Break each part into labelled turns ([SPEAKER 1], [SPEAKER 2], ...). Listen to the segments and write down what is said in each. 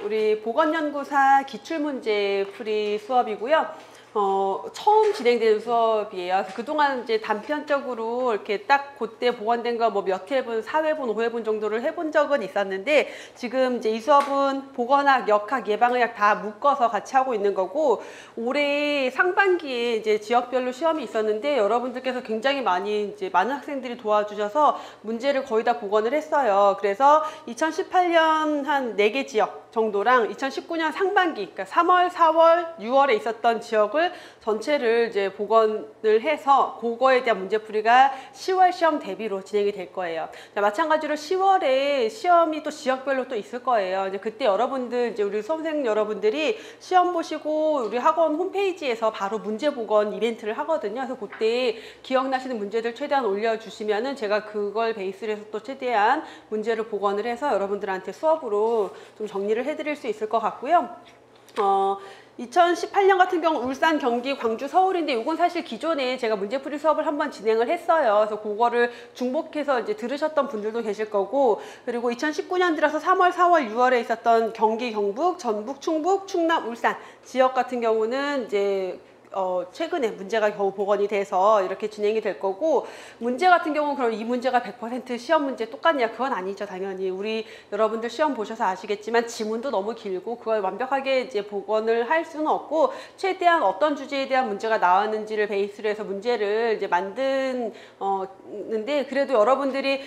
[SPEAKER 1] 우리 보건연구사 기출문제 풀이 수업이고요. 처음 진행되는 수업이에요. 그동안 이제 단편적으로 이렇게 딱 그때 보관된 거 뭐 몇 회분, 4회분, 5회분 정도를 해본 적은 있었는데, 지금 이제 이 수업은 보건학, 역학, 예방의학 다 묶어서 같이 하고 있는 거고, 올해 상반기에 이제 지역별로 시험이 있었는데 여러분들께서 굉장히 많은 학생들이 도와주셔서 문제를 거의 다 복원을 했어요. 그래서 2018년 한 4개 지역 정도랑 2019년 상반기, 그러니까 3월, 4월, 6월에 있었던 지역을 전체를 이제 복원을 해서 그거에 대한 문제풀이가 10월 시험 대비로 진행이 될 거예요. 자, 마찬가지로 10월에 시험이 또 지역별로 또 있을 거예요. 이제 그때 여러분들, 이제 우리 수험생 여러분들이 시험 보시고 우리 학원 홈페이지에서 바로 문제 복원 이벤트를 하거든요. 그래서 그때 기억나시는 문제들 최대한 올려주시면은 제가 그걸 베이스로 해서 또 최대한 문제를 복원을 해서 여러분들한테 수업으로 좀 정리를 해드릴 수 있을 것 같고요. 2018년 같은 경우 울산, 경기, 광주, 서울인데 이건 사실 기존에 제가 문제풀이 수업을 한번 진행을 했어요. 그래서 그거를 중복해서 이제 들으셨던 분들도 계실 거고, 그리고 2019년 들어서 3월, 4월, 6월에 있었던 경기, 경북, 전북, 충북, 충남, 울산 지역 같은 경우는 이제 최근에 문제가 겨우 복원이 돼서 이렇게 진행이 될 거고, 문제 같은 경우는 그럼 이 문제가 100% 시험 문제 똑같냐? 그건 아니죠. 당연히 우리 여러분들 시험 보셔서 아시겠지만 지문도 너무 길고 그걸 완벽하게 이제 복원을 할 수는 없고, 최대한 어떤 주제에 대한 문제가 나왔는지를 베이스로 해서 문제를 이제 만드는데, 그래도 여러분들이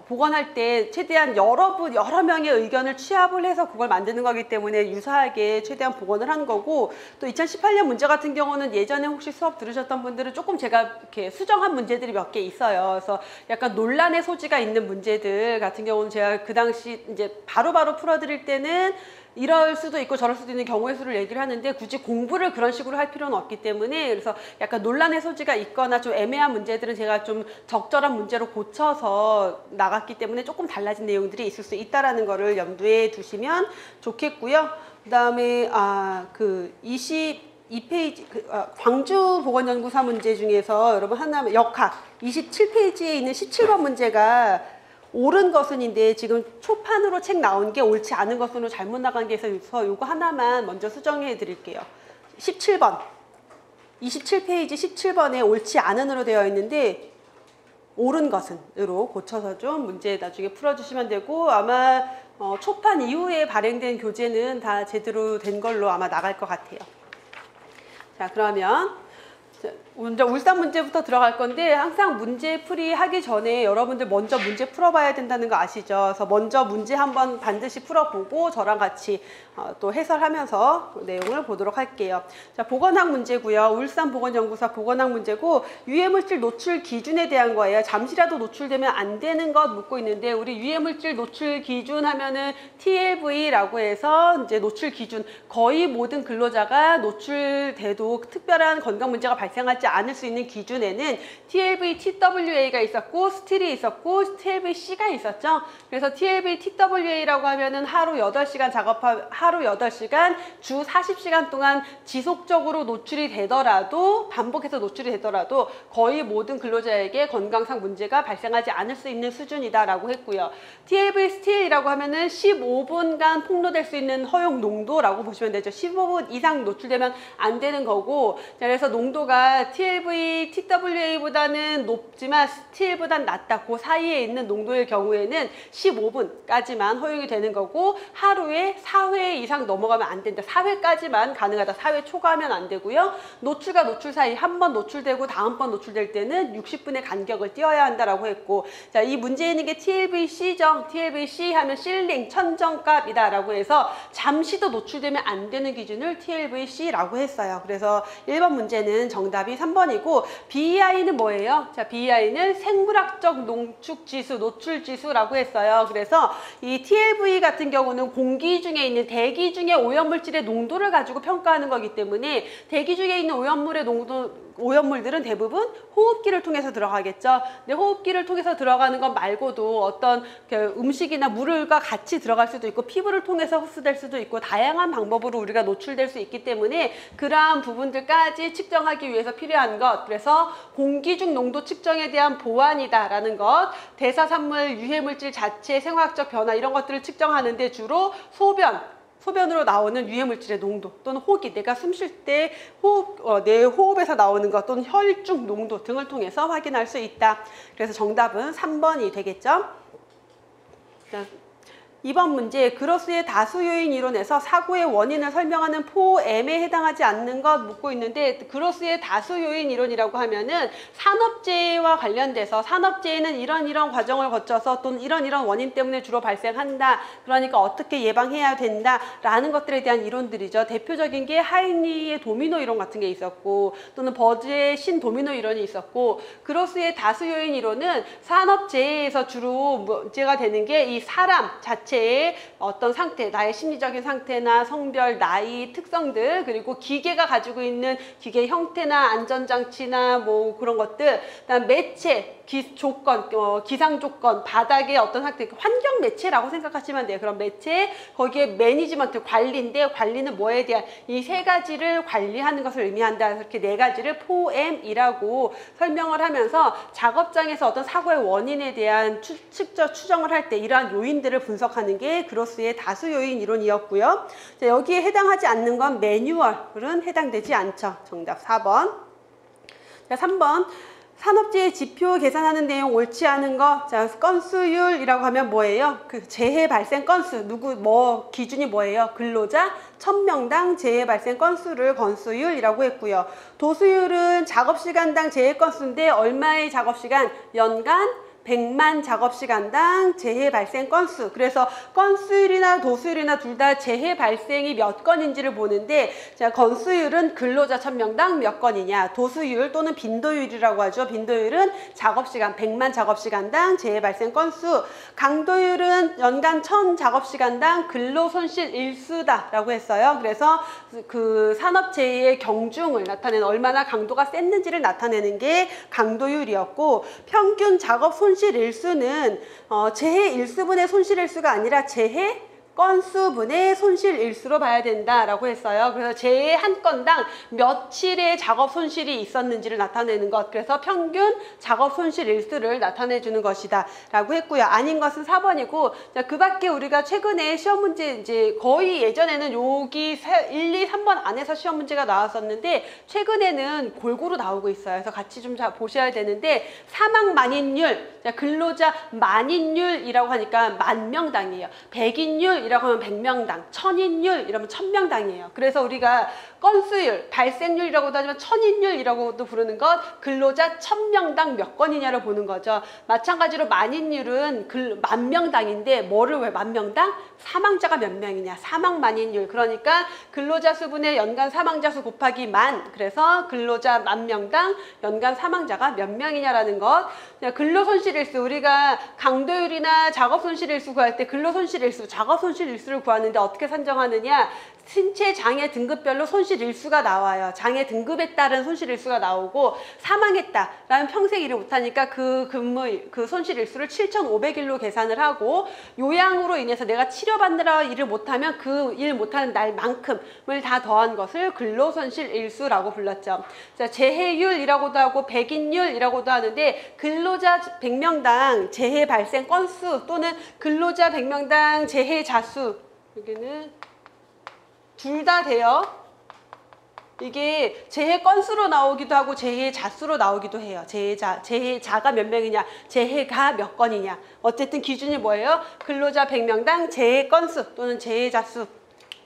[SPEAKER 1] 복원할 때 최대한 여러 명의 의견을 취합을 해서 그걸 만드는 거기 때문에 유사하게 최대한 복원을 한 거고, 또 2018년 문제 같은 경우는 예전에 혹시 수업 들으셨던 분들은 조금 제가 이렇게 수정한 문제들이 몇 개 있어요. 그래서 약간 논란의 소지가 있는 문제들 같은 경우는 제가 그 당시 이제 바로바로 풀어드릴 때는 이럴 수도 있고 저럴 수도 있는 경우의 수를 얘기를 하는데, 굳이 공부를 그런 식으로 할 필요는 없기 때문에, 그래서 약간 논란의 소지가 있거나 좀 애매한 문제들은 제가 좀 적절한 문제로 고쳐서 나갔기 때문에 조금 달라진 내용들이 있을 수 있다라는 거를 염두에 두시면 좋겠고요. 그 다음에 그 22페이지 광주 보건연구사 문제 중에서 여러분 하나, 역학 27페이지에 있는 17번 문제가 옳은 것은인데 지금 초판으로 책 나온 게 옳지 않은 것으로 잘못 나간 게 있어서 요거 하나만 먼저 수정해 드릴게요. 17번 27페이지 17번에 옳지 않은으로 되어 있는데 옳은 것은으로 고쳐서 좀 문제 나중에 풀어주시면 되고, 아마 초판 이후에 발행된 교재는 다 제대로 된 걸로 아마 나갈 것 같아요. 자, 그러면 먼저 울산 문제부터 들어갈 건데, 항상 문제풀이 하기 전에 여러분들 먼저 문제 풀어봐야 된다는 거 아시죠? 그래서 먼저 문제 한번 반드시 풀어보고 저랑 같이 또 해설하면서 내용을 보도록 할게요. 자, 보건학 문제고요. 울산 보건연구사 보건학 문제고, 유해물질 노출 기준에 대한 거예요. 잠시라도 노출되면 안 되는 것 묻고 있는데, 우리 유해물질 노출 기준 하면은 TLV라고 해서 이제 노출 기준, 거의 모든 근로자가 노출돼도 특별한 건강 문제가 발생하지 않을 수 있는 기준에는 TLV, TWA가 있었고 스틸이 있었고 TLVC가 있었죠. 그래서 TLV, TWA라고 하면은 하루 8시간 하루 8시간 주 40시간 동안 지속적으로 노출이 되더라도, 반복해서 노출이 되더라도 거의 모든 근로자에게 건강상 문제가 발생하지 않을 수 있는 수준이다라고 했고요. TLV 스틸이라고 하면은 15분간 폭로될 수 있는 허용 농도라고 보시면 되죠. 15분 이상 노출되면 안 되는 거고, 그래서 농도가 TLV, TWA보다는 높지만 스틸보다는 낮다. 그 사이에 있는 농도의 경우에는 15분까지만 허용이 되는 거고, 하루에 4회 이상 넘어가면 안 된다. 4회까지만 가능하다. 4회 초과하면 안 되고요. 노출과 노출 사이 한 번 노출되고 다음번 노출될 때는 60분의 간격을 띄어야 한다라고 했고, 자, 이 문제에 있는 게 TLVC죠. TLVC 하면 실링, 천정값이다라고 해서 잠시도 노출되면 안 되는 기준을 TLVC라고 했어요. 그래서 1번 문제는 정답이 3번이고, BEI는 뭐예요? 자, BEI는 생물학적 농축지수, 노출지수라고 했어요. 그래서 이 TLV 같은 경우는 공기 중에 있는, 대기 중에 오염물질의 농도를 가지고 평가하는 거기 때문에, 대기 중에 있는 오염물들은 대부분 호흡기를 통해서 들어가겠죠. 근데 호흡기를 통해서 들어가는 것 말고도 어떤 음식이나 물과 같이 들어갈 수도 있고, 피부를 통해서 흡수될 수도 있고, 다양한 방법으로 우리가 노출될 수 있기 때문에 그러한 부분들까지 측정하기 위해서 필요한 것, 그래서 공기 중 농도 측정에 대한 보완이다라는 것, 대사산물, 유해물질 자체, 생화학적 변화 이런 것들을 측정하는데 주로 소변, 소변으로 나오는 유해물질의 농도 또는 호기, 내가 숨 쉴 때 내 호흡에서 나오는 것 또는 혈중 농도 등을 통해서 확인할 수 있다. 그래서 정답은 3번이 되겠죠. 2번 문제, 그로스의 다수 요인 이론에서 사고의 원인을 설명하는 포M에 해당하지 않는 것 묻고 있는데, 그로스의 다수 요인 이론이라고 하면은 산업재해와 관련돼서 산업재해는 이런 과정을 거쳐서 또는 이런 원인 때문에 주로 발생한다. 그러니까 어떻게 예방해야 된다. 라는 것들에 대한 이론들이죠. 대표적인 게 하이니의 도미노 이론 같은 게 있었고, 또는 버즈의 신도미노 이론이 있었고, 그로스의 다수 요인 이론은 산업재해에서 주로 문제가 되는 게 이 사람 자체 어떤 상태, 나의 심리적인 상태나 성별, 나이, 특성들, 그리고 기계가 가지고 있는 기계 형태나 안전장치나 뭐 그런 것들, 그다음 매체, 조건, 기상 조건, 바닥의 어떤 상태, 환경 매체라고 생각하시면 돼요. 그럼 매체, 거기에 매니지먼트, 관리인데, 관리는 뭐에 대한 이 세 가지를 관리하는 것을 의미한다. 이렇게 네 가지를 포엠이라고 설명을 하면서 작업장에서 어떤 사고의 원인에 대한 추정을 할 때 이러한 요인들을 분석하는 게 그로스의 다수 요인 이론이었고요. 자, 여기에 해당하지 않는 건 매뉴얼은 해당되지 않죠. 정답 4번. 자, 3번. 산업재해 지표 계산하는 내용 옳지 않은 거. 자, 건수율이라고 하면 뭐예요? 그 재해 발생 건수. 기준이 뭐예요? 근로자 1000명당 재해 발생 건수를 건수율이라고 했고요. 도수율은 작업시간당 재해 건수인데 얼마의 작업시간? 연간 100만 작업시간당 재해 발생 건수. 그래서 건수율이나 도수율이나 둘 다 재해 발생이 몇 건인지를 보는데, 자, 건수율은 근로자 1000명당 몇 건이냐, 도수율 또는 빈도율이라고 하죠. 빈도율은 작업시간 100만 작업시간당 재해 발생 건수, 강도율은 연간 1000 작업시간당 근로손실 일수다 라고 했어요. 그래서 그 산업재해의 경중을 나타내는, 얼마나 강도가 셌는지를 나타내는 게 강도율이었고, 평균 작업 손실 일수는 재해 일수분의 손실 일수가 아니라 재해 건수분의 손실 일수로 봐야 된다라고 했어요. 그래서 재해 한 건당 며칠의 작업 손실이 있었는지를 나타내는 것, 그래서 평균 작업 손실 일수를 나타내 주는 것이다 라고 했고요. 아닌 것은 4번이고, 자, 그 밖에 우리가 최근에 시험 문제, 이제 거의 예전에는 여기 1, 2, 3번 안에서 시험 문제가 나왔었는데 최근에는 골고루 나오고 있어요. 그래서 같이 좀 보셔야 되는데, 사망 만인율, 자, 근로자 만인율이라고 하니까 만명당이에요. 백인율 이라고 하면 100명당, 천인율 이러면 1000명당이에요. 그래서 우리가 건수율, 발생률이라고도 하지만 천인율이라고도 부르는 것, 근로자 1000명당 몇 건이냐를 보는 거죠. 마찬가지로 만인율은 만명당인데 뭐를 왜 만명당? 사망자가 몇 명이냐, 사망 만인율. 그러니까 근로자 수분의 연간 사망자 수 곱하기 만, 그래서 근로자 만명당 연간 사망자가 몇 명이냐라는 것. 근로손실일수, 우리가 강도율이나 작업손실일수 구할 때 근로손실일수, 작업손실일수를 구하는데 어떻게 산정하느냐, 신체 장애 등급별로 손실일수가 나와요. 장애 등급에 따른 손실일수가 나오고, 사망했다라는 평생 일을 못하니까 그 손실일수를 7,500일로 계산을 하고, 요양으로 인해서 내가 치료받느라 일을 못하면 그 일 못하는 날만큼을 다 더한 것을 근로손실일수라고 불렀죠. 자, 재해율이라고도 하고 백인율이라고도 하는데, 근로자 100명당 재해 발생 건수 또는 근로자 100명당 재해 자수, 여기는 둘 다 돼요. 이게 재해 건수로 나오기도 하고 재해 자수로 나오기도 해요. 재해자가 몇 명이냐, 재해가 몇 건이냐. 어쨌든 기준이 뭐예요? 근로자 100명당 재해 건수 또는 재해 자수,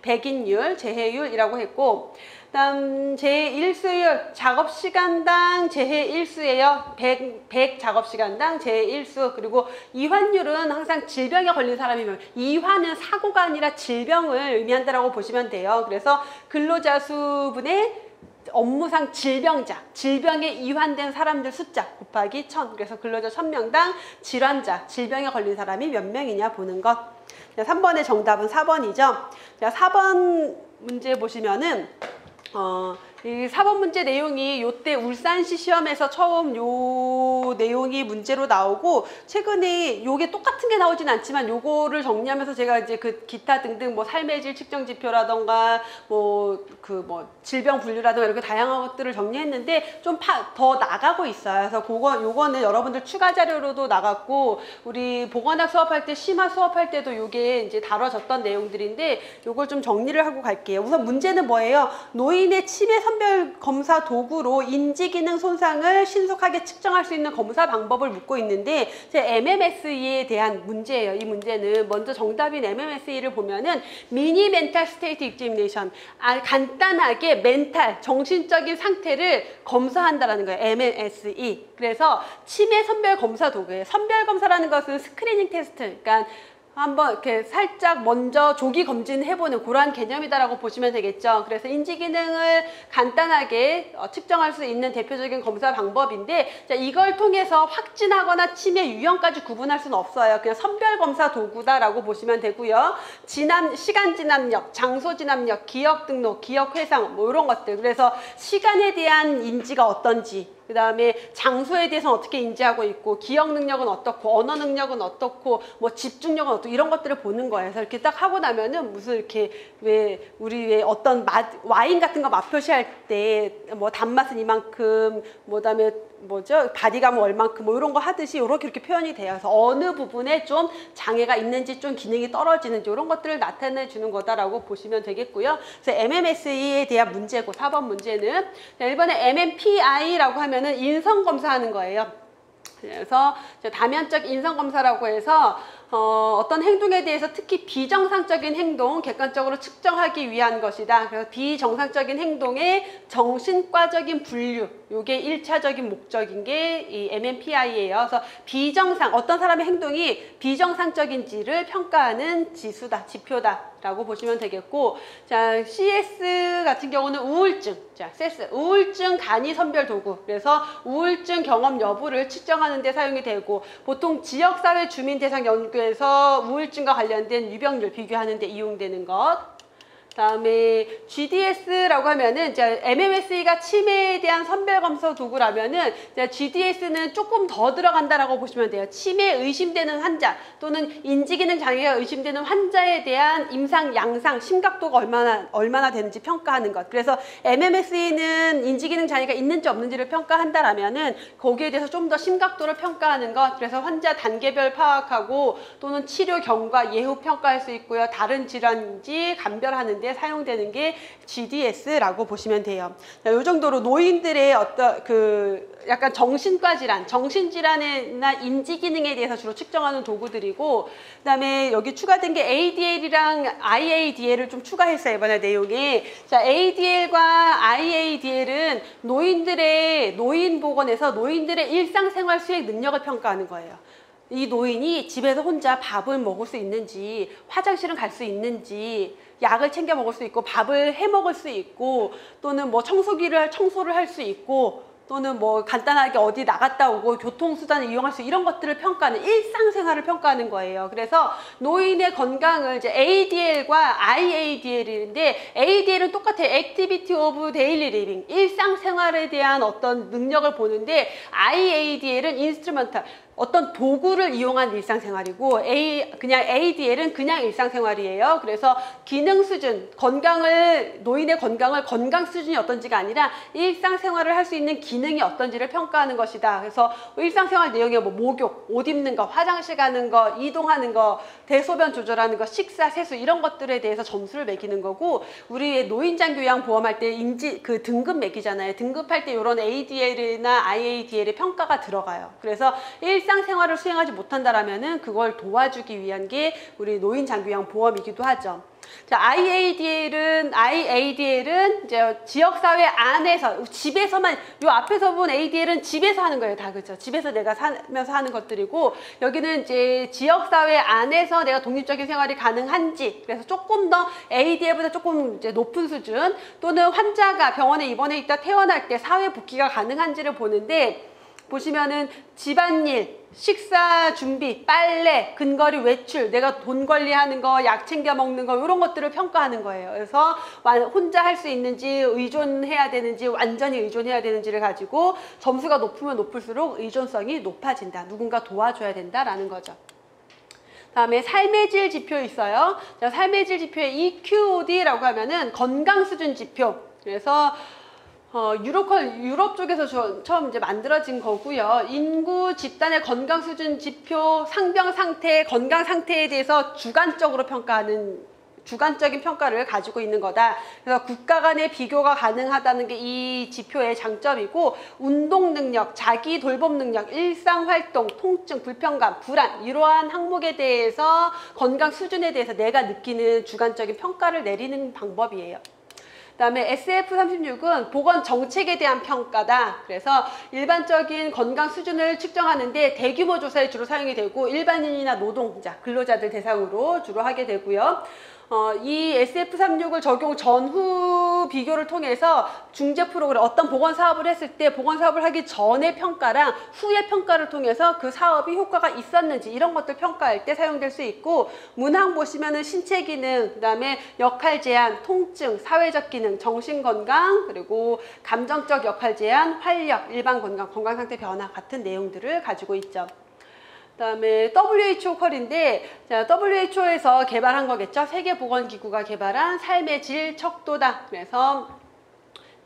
[SPEAKER 1] 백인율, 재해율이라고 했고, 다음 재해 일수율, 작업시간당 재해 일수예요. 100 작업시간당 재해 일수. 그리고 이환율은 항상 질병에 걸린 사람이면, 이환은 사고가 아니라 질병을 의미한다라고 보시면 돼요. 그래서 근로자 수분의 업무상 질병자, 질병에 이환된 사람들 숫자 곱하기 1000. 그래서 근로자 1000명당 질환자, 질병에 걸린 사람이 몇 명이냐 보는 것. 3번의 정답은 4번이죠. 4번 문제 보시면은 이 4번 문제 내용이 요때 울산시 시험에서 처음 요 내용이 문제로 나오고, 최근에 요게 똑같은 게 나오진 않지만 요거를 정리하면서 제가 이제 그 기타 등등 뭐 삶의 질 측정 지표라던가 뭐 질병 분류라던가 이렇게 다양한 것들을 정리했는데 좀 더 나가고 있어요. 그래서 요거는 여러분들 추가 자료로도 나갔고, 우리 보건학 수업할 때, 심화 수업할 때도 요게 이제 다뤄졌던 내용들인데 요걸 좀 정리를 하고 갈게요. 우선 문제는 뭐예요? 노인의 치매 선별 검사 도구로 인지 기능 손상을 신속하게 측정할 수 있는 검사 방법을 묻고 있는데, 제 MMSE에 대한 문제예요. 이 문제는 먼저 정답인 MMSE를 보면은 미니 멘탈 스테이트 익자미네이션, 간단하게 멘탈 정신적인 상태를 검사한다라는 거예요. MMSE. 그래서 치매 선별 검사 도구예요. 선별 검사라는 것은 스크리닝 테스트, 그러니까 한번 이렇게 살짝 먼저 조기 검진해보는 그러한 개념이다라고 보시면 되겠죠. 그래서 인지 기능을 간단하게 측정할 수 있는 대표적인 검사 방법인데, 자, 이걸 통해서 확진하거나 치매 유형까지 구분할 수는 없어요. 그냥 선별 검사 도구다라고 보시면 되고요. 시간 진압력, 장소 진압력, 기억 등록, 기억 회상 뭐 이런 것들. 그래서 시간에 대한 인지가 어떤지, 그 다음에 장소에 대해서는 어떻게 인지하고 있고, 기억 능력은 어떻고, 언어 능력은 어떻고, 뭐 집중력은 어떻고, 이런 것들을 보는 거예요. 그래서 이렇게 딱 하고 나면은 무슨 이렇게 우리 왜 어떤 와인 같은 거 맛 표시할 때 뭐 단맛은 이만큼, 뭐 그다음에 뭐죠? 바디감은 얼만큼, 뭐 이런 거 하듯이 이렇게 표현이 돼요. 그래서 어느 부분에 좀 장애가 있는지, 좀 기능이 떨어지는지 이런 것들을 나타내 주는 거다라고 보시면 되겠고요. 그래서 MMSE에 대한 문제고, 4번 문제는. 자, 이번에 MMPI라고 하면은 인성 검사하는 거예요. 그래서 다면적 인성 검사라고 해서 어떤 행동에 대해서 특히 비정상적인 행동 객관적으로 측정하기 위한 것이다. 그래서 비정상적인 행동의 정신과적인 분류, 요게 1차적인 목적인 게 이 MMPI예요. 그래서 어떤 사람의 행동이 비정상적인지를 평가하는 지표다라고 보시면 되겠고, 자, CS 같은 경우는 우울증, 자, CS, 우울증 간이 선별 도구. 그래서 우울증 경험 여부를 측정하는 데 사용이 되고, 보통 지역사회 주민 대상 연구에서 우울증과 관련된 유병률 비교하는 데 이용되는 것. 다음에 GDS라고 하면은, 이제 MMSE가 치매에 대한 선별 검사 도구라면은, GDS는 조금 더 들어간다라고 보시면 돼요. 치매 의심되는 환자 또는 인지기능 장애가 의심되는 환자에 대한 임상, 양상, 심각도가 얼마나 되는지 평가하는 것. 그래서 MMSE는 인지기능 장애가 있는지 없는지를 평가한다라면은 거기에 대해서 좀 더 심각도를 평가하는 것. 그래서 환자 단계별 파악하고 또는 치료 경과, 예후 평가할 수 있고요. 다른 질환인지 감별하는데 사용되는 게 GDS라고 보시면 돼요. 자, 이 정도로 노인들의 어떤 약간 정신과 질환, 정신질환이나 인지기능에 대해서 주로 측정하는 도구들이고, 그다음에 여기 추가된 게 ADL이랑 IADL을 좀 추가했어요, 이번에 내용에. 자, ADL과 IADL은 노인보건에서 노인들의 일상생활 수행 능력을 평가하는 거예요. 이 노인이 집에서 혼자 밥을 먹을 수 있는지, 화장실은 갈 수 있는지, 약을 챙겨 먹을 수 있고, 밥을 해 먹을 수 있고, 또는 뭐 청소를 할 수 있고, 또는 뭐 간단하게 어디 나갔다 오고 교통수단을 이용할 수, 이런 것들을 평가하는, 일상생활을 평가하는 거예요. 그래서 노인의 건강을 이제 ADL과 IADL인데, ADL은 똑같아요. Activity of Daily Living, 일상생활에 대한 어떤 능력을 보는데, IADL은 Instrumental, 어떤 도구를 이용한 일상생활이고, 그냥 ADL은 그냥 일상생활이에요. 그래서 기능 수준, 노인의 건강을 건강 수준이 어떤지가 아니라 일상생활을 할 수 있는 기능이 어떤지를 평가하는 것이다. 그래서 일상생활 내용에 뭐 목욕, 옷 입는 거, 화장실 가는 거, 이동하는 거, 대소변 조절하는 거, 식사, 세수, 이런 것들에 대해서 점수를 매기는 거고, 우리 노인장교양 보험할 때 등급 매기잖아요. 등급할 때 이런 ADL이나 IADL의 평가가 들어가요. 그래서 일상생활을 수행하지 못한다라면은 그걸 도와주기 위한 게 우리 노인장교양 보험이기도 하죠. 자, IADL은 이제 지역사회 안에서, 집에서만, 요 앞에서 본 ADL은 집에서 하는 거예요, 다. 그죠? 집에서 내가 살면서 하는 것들이고, 여기는 이제 지역사회 안에서 내가 독립적인 생활이 가능한지, 그래서 조금 더 ADL보다 조금 이제 높은 수준, 또는 환자가 병원에 입원해 있다 태어날 때 사회 복귀가 가능한지를 보는데, 보시면은 집안일, 식사 준비, 빨래, 근거리 외출, 내가 돈 관리하는 거, 약 챙겨 먹는 거 이런 것들을 평가하는 거예요. 그래서 혼자 할 수 있는지, 의존해야 되는지, 완전히 의존해야 되는지를 가지고 점수가 높으면 높을수록 의존성이 높아진다. 누군가 도와줘야 된다라는 거죠. 다음에 삶의 질 지표 있어요. 자, 삶의 질 지표의 EQOD라고 하면은 건강 수준 지표. 그래서 유럽 쪽에서 처음 이제 만들어진 거고요. 인구 집단의 건강 수준 지표, 상병 상태, 건강 상태에 대해서 주관적으로 평가하는 주관적인 평가를 가지고 있는 거다. 그래서 국가 간의 비교가 가능하다는 게 이 지표의 장점이고, 운동 능력, 자기 돌봄 능력, 일상 활동, 통증, 불편감, 불안 이러한 항목에 대해서 건강 수준에 대해서 내가 느끼는 주관적인 평가를 내리는 방법이에요. 그다음에 SF36은 보건 정책에 대한 평가다. 그래서 일반적인 건강 수준을 측정하는데 대규모 조사에 주로 사용이 되고 일반인이나 노동자, 근로자들 대상으로 주로 하게 되고요. 이 SF36을 적용 전후 비교를 통해서 중재 프로그램, 어떤 보건 사업을 했을 때 보건 사업을 하기 전의 평가랑 후의 평가를 통해서 그 사업이 효과가 있었는지 이런 것들 평가할 때 사용될 수 있고, 문항 보시면은 신체 기능, 그다음에 역할 제한, 통증, 사회적 기능, 정신 건강, 그리고 감정적 역할 제한, 활력, 일반 건강, 건강 상태 변화 같은 내용들을 가지고 있죠. 그다음에 WHO 컬인데, 자, WHO에서 개발한 거겠죠. 세계보건기구가 개발한 삶의 질 척도다. 그래서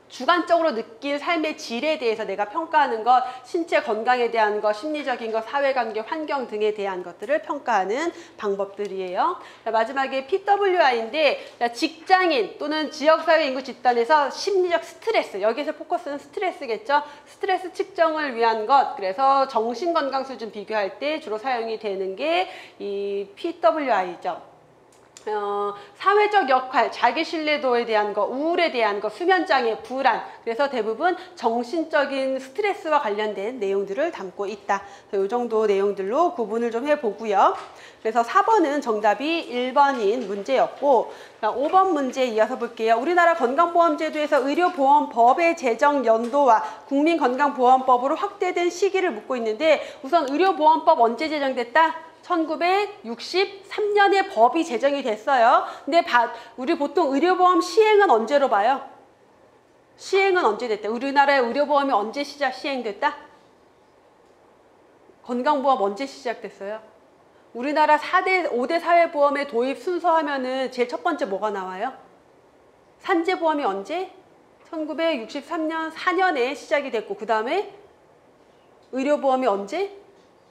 [SPEAKER 1] 주관적으로 느낄 삶의 질에 대해서 내가 평가하는 것, 신체 건강에 대한 것, 심리적인 것, 사회관계, 환경 등에 대한 것들을 평가하는 방법들이에요. 자, 마지막에 PWI인데, 자, 직장인 또는 지역사회 인구 집단에서 심리적 스트레스, 여기서 포커스는 스트레스겠죠. 스트레스 측정을 위한 것, 그래서 정신건강 수준 비교할 때 주로 사용이 되는 게 이 PWI죠. 사회적 역할, 자기 신뢰도에 대한 거, 우울에 대한 거, 수면장애, 불안, 그래서 대부분 정신적인 스트레스와 관련된 내용들을 담고 있다. 이 정도 내용들로 구분을 좀 해보고요. 그래서 4번은 정답이 1번인 문제였고, 5번 문제 이어서 볼게요. 우리나라 건강보험제도에서 의료보험법의 제정 연도와 국민건강보험법으로 확대된 시기를 묻고 있는데, 우선 의료보험법 언제 제정됐다? 1963년에 법이 제정이 됐어요. 근데 우리 보통 의료보험 시행은 언제로 봐요? 시행은 언제 됐다? 우리나라의 의료보험이 언제 시행됐다? 건강보험 언제 시작됐어요? 우리나라 5대 사회보험의 도입 순서 하면은 제일 첫 번째 뭐가 나와요? 산재보험이 언제? 1963년 4년에 시작이 됐고, 그 다음에 의료보험이 언제?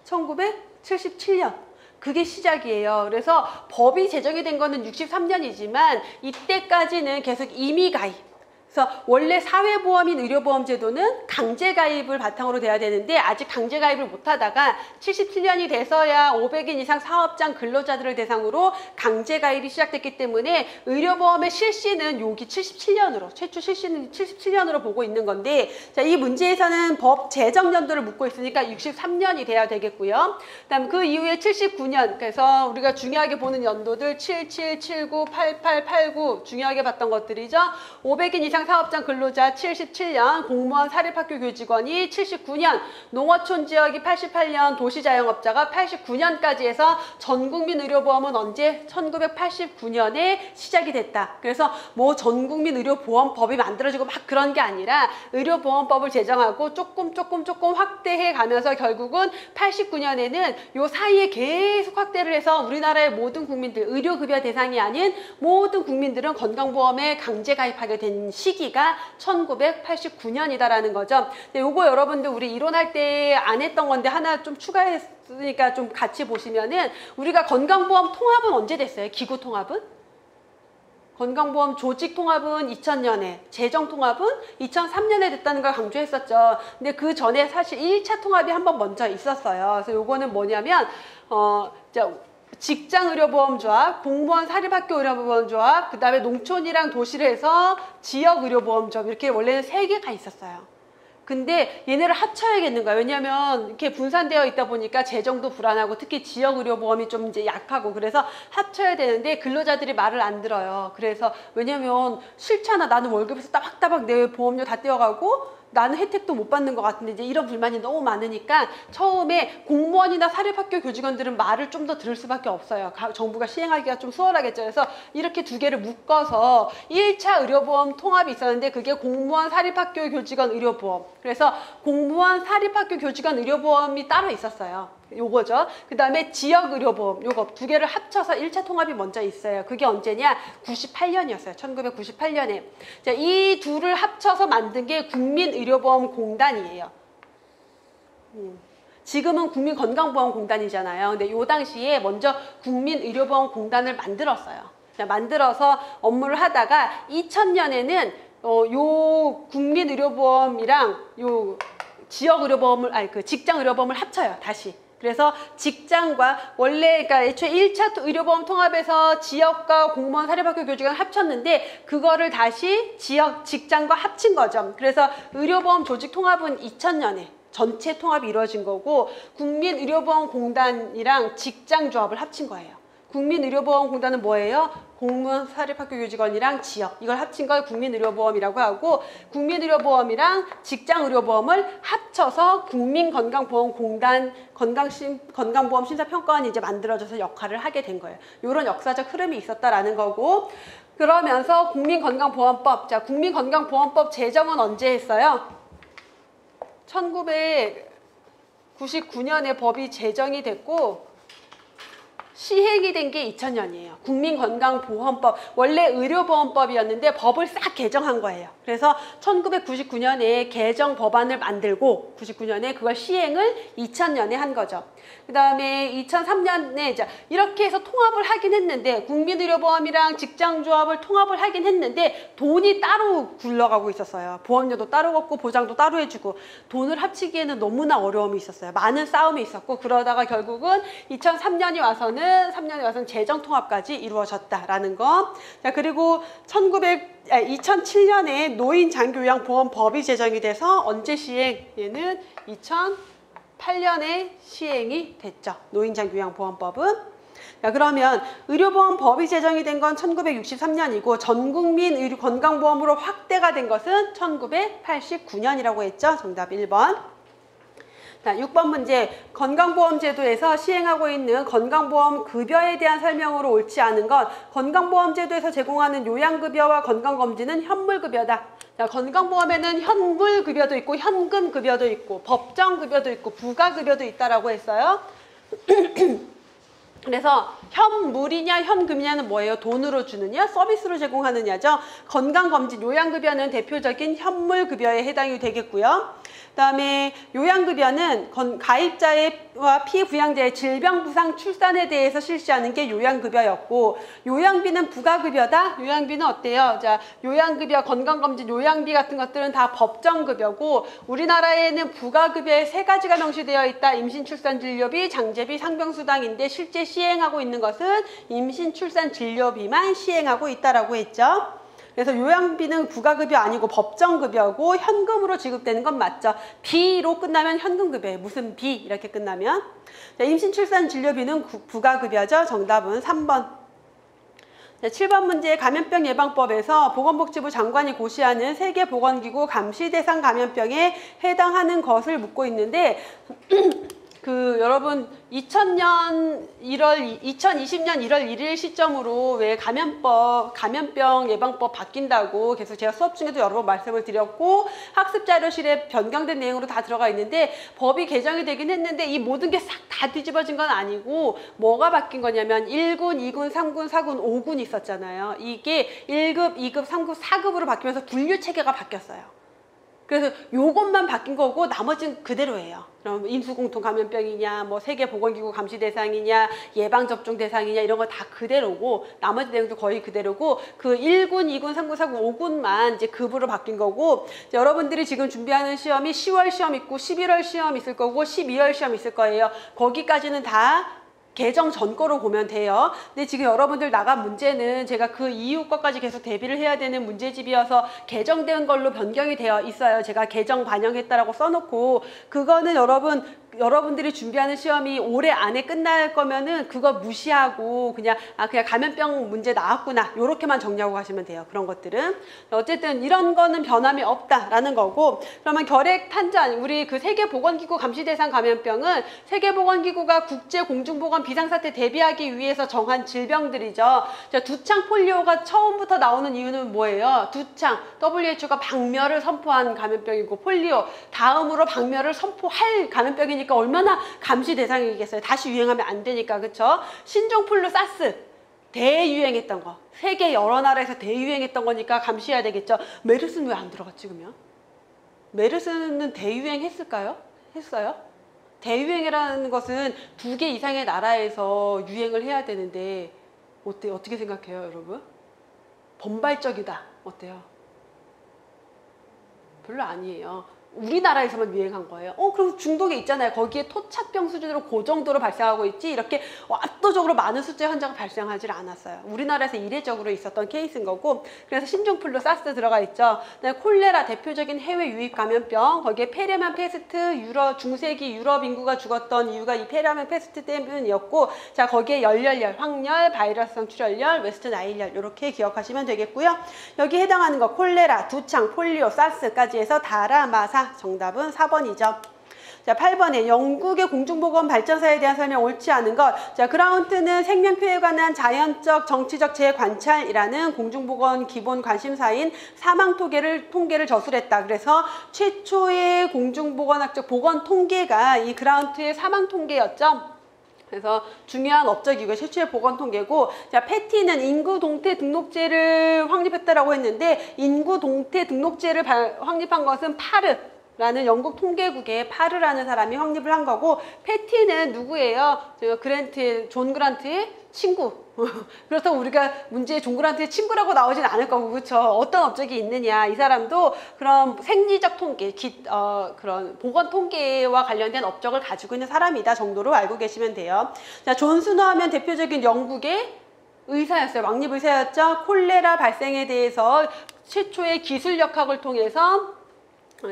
[SPEAKER 1] 1977년. 그게 시작이에요. 그래서 법이 제정이 된 거는 63년이지만 이때까지는 계속 임의 가입. 그래서 원래 사회보험인 의료보험제도는 강제가입을 바탕으로 돼야 되는데 아직 강제가입을 못하다가 77년이 돼서야 500인 이상 사업장 근로자들을 대상으로 강제가입이 시작됐기 때문에 의료보험의 실시는 여기 77년으로, 최초 실시는 77년으로 보고 있는 건데, 자, 이 문제에서는 법 제정 연도를 묻고 있으니까 63년이 돼야 되겠고요. 그다음 그 이후에 79년, 그래서 우리가 중요하게 보는 연도들 77, 79, 88, 89 중요하게 봤던 것들이죠. 500인 이상 사업장 근로자 77년, 공무원 사립학교 교직원이 79년, 농어촌 지역이 88년, 도시자영업자가 89년까지 해서 전국민 의료보험은 언제? 1989년에 시작이 됐다. 그래서 뭐 전국민 의료보험법이 만들어지고 막 그런 게 아니라 의료보험법을 제정하고 조금 확대해 가면서 결국은 89년에는 요 사이에 계속 확대를 해서 우리나라의 모든 국민들, 의료급여 대상이 아닌 모든 국민들은 건강보험에 강제 가입하게 된 시기가 1989년이다라는 거죠. 근데 요거 여러분들 우리 이론할 때 안 했던 건데 하나 좀 추가했으니까 좀 같이 보시면은, 우리가 건강보험 통합은 언제 됐어요? 기구 통합은? 건강보험 조직 통합은 2000년에, 재정 통합은 2003년에 됐다는 걸 강조했었죠. 근데 그 전에 사실 1차 통합이 한 번 먼저 있었어요. 그래서 요거는 뭐냐면 직장의료보험조합, 공무원 사립학교 의료보험조합, 그 다음에 농촌이랑 도시를 해서 지역의료보험조합, 이렇게 원래는 3개가 있었어요. 근데 얘네를 합쳐야겠는 거야. 왜냐면 이렇게 분산되어 있다 보니까 재정도 불안하고 특히 지역의료보험이 좀 이제 약하고, 그래서 합쳐야 되는데 근로자들이 말을 안 들어요. 그래서 왜냐면 싫잖아. 나는 월급에서 따박따박 내 보험료 다 떼어가고 나는 혜택도 못 받는 것 같은데 이제 이런 불만이 너무 많으니까 처음에 공무원이나 사립학교 교직원들은 말을 좀 더 들을 수밖에 없어요. 정부가 시행하기가 좀 수월하겠죠. 그래서 이렇게 두 개를 묶어서 1차 의료보험 통합이 있었는데 그게 공무원 사립학교 교직원 의료보험. 그래서 공무원 사립학교 교직원 의료보험이 따로 있었어요. 요거죠. 그 다음에 지역의료보험, 요거 두 개를 합쳐서 1차 통합이 먼저 있어요. 그게 언제냐? 98년이었어요. 1998년에. 자, 이 둘을 합쳐서 만든 게 국민의료보험공단이에요. 지금은 국민건강보험공단이잖아요. 근데 요 당시에 먼저 국민의료보험공단을 만들었어요. 자, 만들어서 업무를 하다가 2000년에는 요 국민의료보험이랑 요 지역의료보험을, 그 직장의료보험을 합쳐요. 다시. 그래서 직장과 원래 그러니까 애초에 1차 의료보험 통합에서 지역과 공무원 사립학교 교직원 합쳤는데 그거를 다시 직장과 합친 거죠. 그래서 의료보험 조직 통합은 2000년에 전체 통합이 이루어진 거고 국민의료보험공단이랑 직장조합을 합친 거예요. 국민의료보험공단은 뭐예요? 공무원 사립학교 교직원이랑 지역 이걸 합친 걸 국민의료보험이라고 하고 국민의료보험이랑 직장의료보험을 합쳐서 국민건강보험공단 건강보험심사평가원이 이제 만들어져서 역할을 하게 된 거예요. 이런 역사적 흐름이 있었다라는 거고 그러면서 국민건강보험법, 자 국민건강보험법 제정은 언제 했어요? 1999년에 법이 제정이 됐고 시행이 된 게 2000년이에요. 국민건강보험법, 원래 의료보험법이었는데 법을 싹 개정한 거예요. 그래서 1999년에 개정 법안을 만들고 99년에 그걸 시행을 2000년에 한 거죠. 그 다음에 2003년에 이렇게 해서 통합을 하긴 했는데 국민의료보험이랑 직장조합을 통합을 하긴 했는데 돈이 따로 굴러가고 있었어요. 보험료도 따로 걷고 보장도 따로 해주고 돈을 합치기에는 너무나 어려움이 있었어요. 많은 싸움이 있었고 그러다가 결국은 2003년이 와서는 재정 통합까지 이루어졌다라는 거. 자, 그리고 2007년에 노인장교양보험법이 제정이 돼서 언제 시행에는 2008년에 시행이 됐죠. 노인장교양보험법은. 자, 그러면 의료보험법이 제정이 된 건 1963년이고 전국민 의료 건강보험으로 확대가 된 것은 1989년이라고 했죠. 정답 1번. 자, 6번 문제. 건강보험제도에서 시행하고 있는 건강보험 급여에 대한 설명으로 옳지 않은 건 건강보험제도에서 제공하는 요양급여와 건강검진은 현물급여다. 자, 건강보험에는 현물급여도 있고 현금급여도 있고 법정급여도 있고 부가급여도 있다라고 했어요. 그래서 현물이냐 현금이냐는 뭐예요? 돈으로 주느냐 서비스로 제공하느냐죠. 건강검진 요양급여는 대표적인 현물급여에 해당이 되겠고요. 그 다음에 요양급여는 가입자와 피부양자의 질병부상 출산에 대해서 실시하는 게 요양급여였고 요양비는 부가급여다. 요양비는 어때요? 자, 요양급여, 건강검진, 요양비 같은 것들은 다 법정급여고 우리나라에는 부가급여에 3가지가 명시되어 있다. 임신, 출산, 진료비, 장제비, 상병수당인데 실제 시행하고 있는 것은 임신, 출산, 진료비만 시행하고 있다라고 했죠. 그래서 요양비는 부가급여 아니고 법정급여고 현금으로 지급되는 건 맞죠. 비로 끝나면 현금급여예요. 무슨 비 이렇게 끝나면. 자, 임신, 출산, 진료비는 부가급여죠. 정답은 3번. 자, 7번 문제. 감염병 예방법에서 보건복지부 장관이 고시하는 세계보건기구 감시대상 감염병에 해당하는 것을 묻고 있는데 여러분 2020년 1월 1일 시점으로 왜 감염병 예방법 바뀐다고 계속 제가 수업 중에도 여러 번 말씀을 드렸고 학습자료실에 변경된 내용으로 다 들어가 있는데 법이 개정이 되긴 했는데 이 모든 게 싹 다 뒤집어진 건 아니고 뭐가 바뀐 거냐면 1군, 2군, 3군, 4군, 5군 있었잖아요. 이게 1급, 2급, 3급, 4급으로 바뀌면서 분류 체계가 바뀌었어요. 그래서 요것만 바뀐 거고 나머지는 그대로예요. 그럼 임수공통 감염병이냐, 뭐 세계보건기구 감시 대상이냐, 예방접종 대상이냐 이런 거 다 그대로고 나머지 내용도 거의 그대로고 그 1군, 2군, 3군, 4군, 5군만 이제 급으로 바뀐 거고 여러분들이 지금 준비하는 시험이 10월 시험 있고 11월 시험 있을 거고 12월 시험 있을 거예요. 거기까지는 다 개정 전 거로 보면 돼요. 근데 지금 여러분들 나간 문제는 제가 그 이후 것까지 계속 대비를 해야 되는 문제집이어서 개정된 걸로 변경이 되어 있어요. 제가 개정 반영했다라고 써놓고 그거는 여러분 여러분들이 준비하는 시험이 올해 안에 끝날 거면은 그거 무시하고 그냥 그냥 감염병 문제 나왔구나 요렇게만 정리하고 가시면 돼요. 그런 것들은 어쨌든 이런 거는 변함이 없다라는 거고, 그러면 결핵 탄전, 우리 그 세계보건기구 감시 대상 감염병은 세계보건기구가 국제공중보건 비상사태 대비하기 위해서 정한 질병들이죠. 자, 두창 폴리오가 처음부터 나오는 이유는 뭐예요? 두창, WHO가 박멸을 선포한 감염병이고, 폴리오 다음으로 박멸을 선포할 감염병이니까 얼마나 감시 대상이겠어요. 다시 유행하면 안 되니까. 그쵸? 신종플루, 사스 대유행했던 거, 세계 여러 나라에서 대유행했던 거니까 감시해야 되겠죠. 메르스는 왜 안 들어갔지 그러면? 메르스는 대유행했을까요? 했어요? 대유행이라는 것은 2개 이상의 나라에서 유행을 해야 되는데 어떻게 생각해요 여러분? 번발적이다. 어때요? 별로 아니에요. 우리나라에서만 유행한 거예요. 그럼 중동에 있잖아요. 거기에 토착병 수준으로 그 정도로 발생하고 있지 이렇게 압도적으로 많은 숫자의 환자가 발생하지 않았어요. 우리나라에서 이례적으로 있었던 케이스인 거고, 그래서 신종플루, 사스 들어가 있죠. 콜레라 대표적인 해외 유입 감염병, 거기에 페르만 페스트, 중세기 유럽 인구가 죽었던 이유가 이 페르만 페스트 때문이었고, 자 거기에 열렬열, 황열, 바이러스성 출혈열, 웨스트 나일열 이렇게 기억하시면 되겠고요. 여기 해당하는 거 콜레라, 두창, 폴리오, 사스까지 해서 다라, 마사, 정답은 4번이죠. 자, 8번에 영국의 공중보건 발전사에 대한 설명 옳지 않은 것. 자, 그라운트는 생명표에 관한 자연적, 정치적 재관찰이라는 공중보건 기본 관심사인 사망 통계를 저술했다. 그래서 최초의 공중보건학적 보건 통계가 이 그라운트의 사망 통계였죠. 그래서 중요한 업적 이거 최초의 보건 통계고, 자 패티는 인구 동태 등록제를 확립했다라고 했는데, 인구 동태 등록제를 확립한 것은 파르라는 영국 통계국의 파르라는 사람이 확립을 한 거고, 패티는 누구예요? 존 그란트의 친구. 그렇다고 우리가 문제에 존 그란트의 친구라고 나오진 않을 거고, 그렇죠? 어떤 업적이 있느냐, 이 사람도 그런 생리적 통계, 그런 보건 통계와 관련된 업적을 가지고 있는 사람이다 정도로 알고 계시면 돼요. 자, 존 스노 하면 대표적인 영국의 의사였어요. 왕립 의사였죠. 콜레라 발생에 대해서 최초의 기술 역학을 통해서,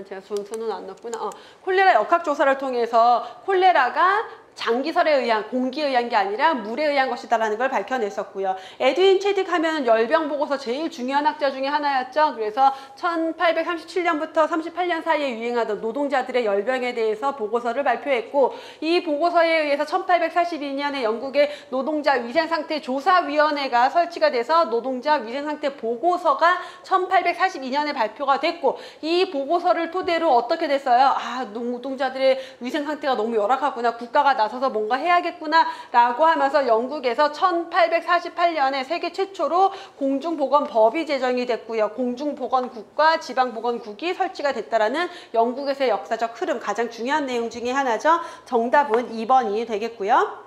[SPEAKER 1] 제가 존 스노는 안 넣었구나. 콜레라 역학 조사를 통해서 콜레라가 장기설에 의한, 공기에 의한 게 아니라 물에 의한 것이다라는 걸 밝혀냈었고요. 에드윈 체딕 하면 열병 보고서 제일 중요한 학자 중에 하나였죠. 그래서 1837년부터 38년 사이에 유행하던 노동자들의 열병에 대해서 보고서를 발표했고, 이 보고서에 의해서 1842년에 영국의 노동자 위생상태 조사위원회가 설치가 돼서 노동자 위생상태 보고서가 1842년에 발표가 됐고, 이 보고서를 토대로 어떻게 됐어요? 노동자들의 위생상태가 너무 열악하구나, 국가가 나서서 뭔가 해야겠구나 라고 하면서 영국에서 1848년에 세계 최초로 공중보건법이 제정이 됐고요. 공중보건국과 지방보건국이 설치가 됐다라는 영국에서의 역사적 흐름, 가장 중요한 내용 중에 하나죠. 정답은 2번이 되겠고요.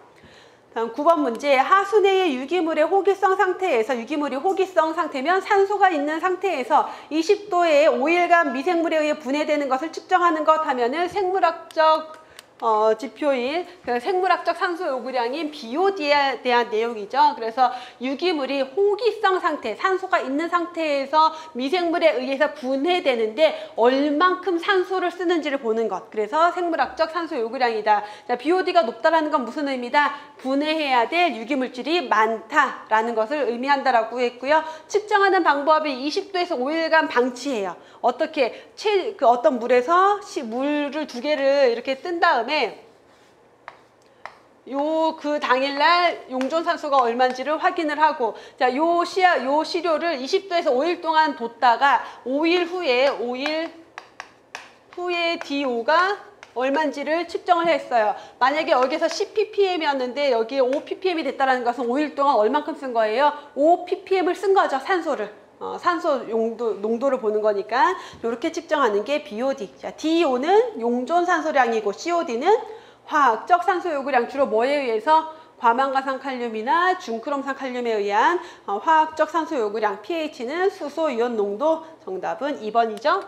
[SPEAKER 1] 다음 9번 문제, 하수내의 유기물의 호기성 상태에서, 유기물이 호기성 상태면 산소가 있는 상태에서 20도의 5일간 미생물에 의해 분해되는 것을 측정하는 것 하면은 생물학적 지표인 생물학적 산소 요구량인 BOD에 대한 내용이죠. 그래서 유기물이 호기성 상태, 산소가 있는 상태에서 미생물에 의해서 분해되는데 얼만큼 산소를 쓰는지를 보는 것. 그래서 생물학적 산소 요구량이다. 자, BOD가 높다라는 건 무슨 의미다? 분해해야 될 유기물질이 많다라는 것을 의미한다라고 했고요. 측정하는 방법이 20도에서 5일간 방치해요. 어떻게? 어떤 물에서 물을 2개를 이렇게 뜬 다음에 그 당일날 용존산소가 얼마인지를 확인을 하고, 자, 요 시료를 20도에서 5일 동안 뒀다가 5일 후에 DO가 얼마인지를 측정을 했어요. 만약에 여기서 10ppm이었는데 여기에 5ppm이 됐다는 것은 5일 동안 얼만큼 쓴 거예요? 5ppm을 쓴 거죠, 산소를. 산소 농도를 보는 거니까 이렇게 측정하는 게 BOD. 자, DO는 용존산소량이고 COD는 화학적 산소 요구량. 주로 뭐에 의해서? 과망가상 칼륨이나 중크롬산 칼륨에 의한 화학적 산소 요구량. pH는 수소 이온 농도. 정답은 2번이죠.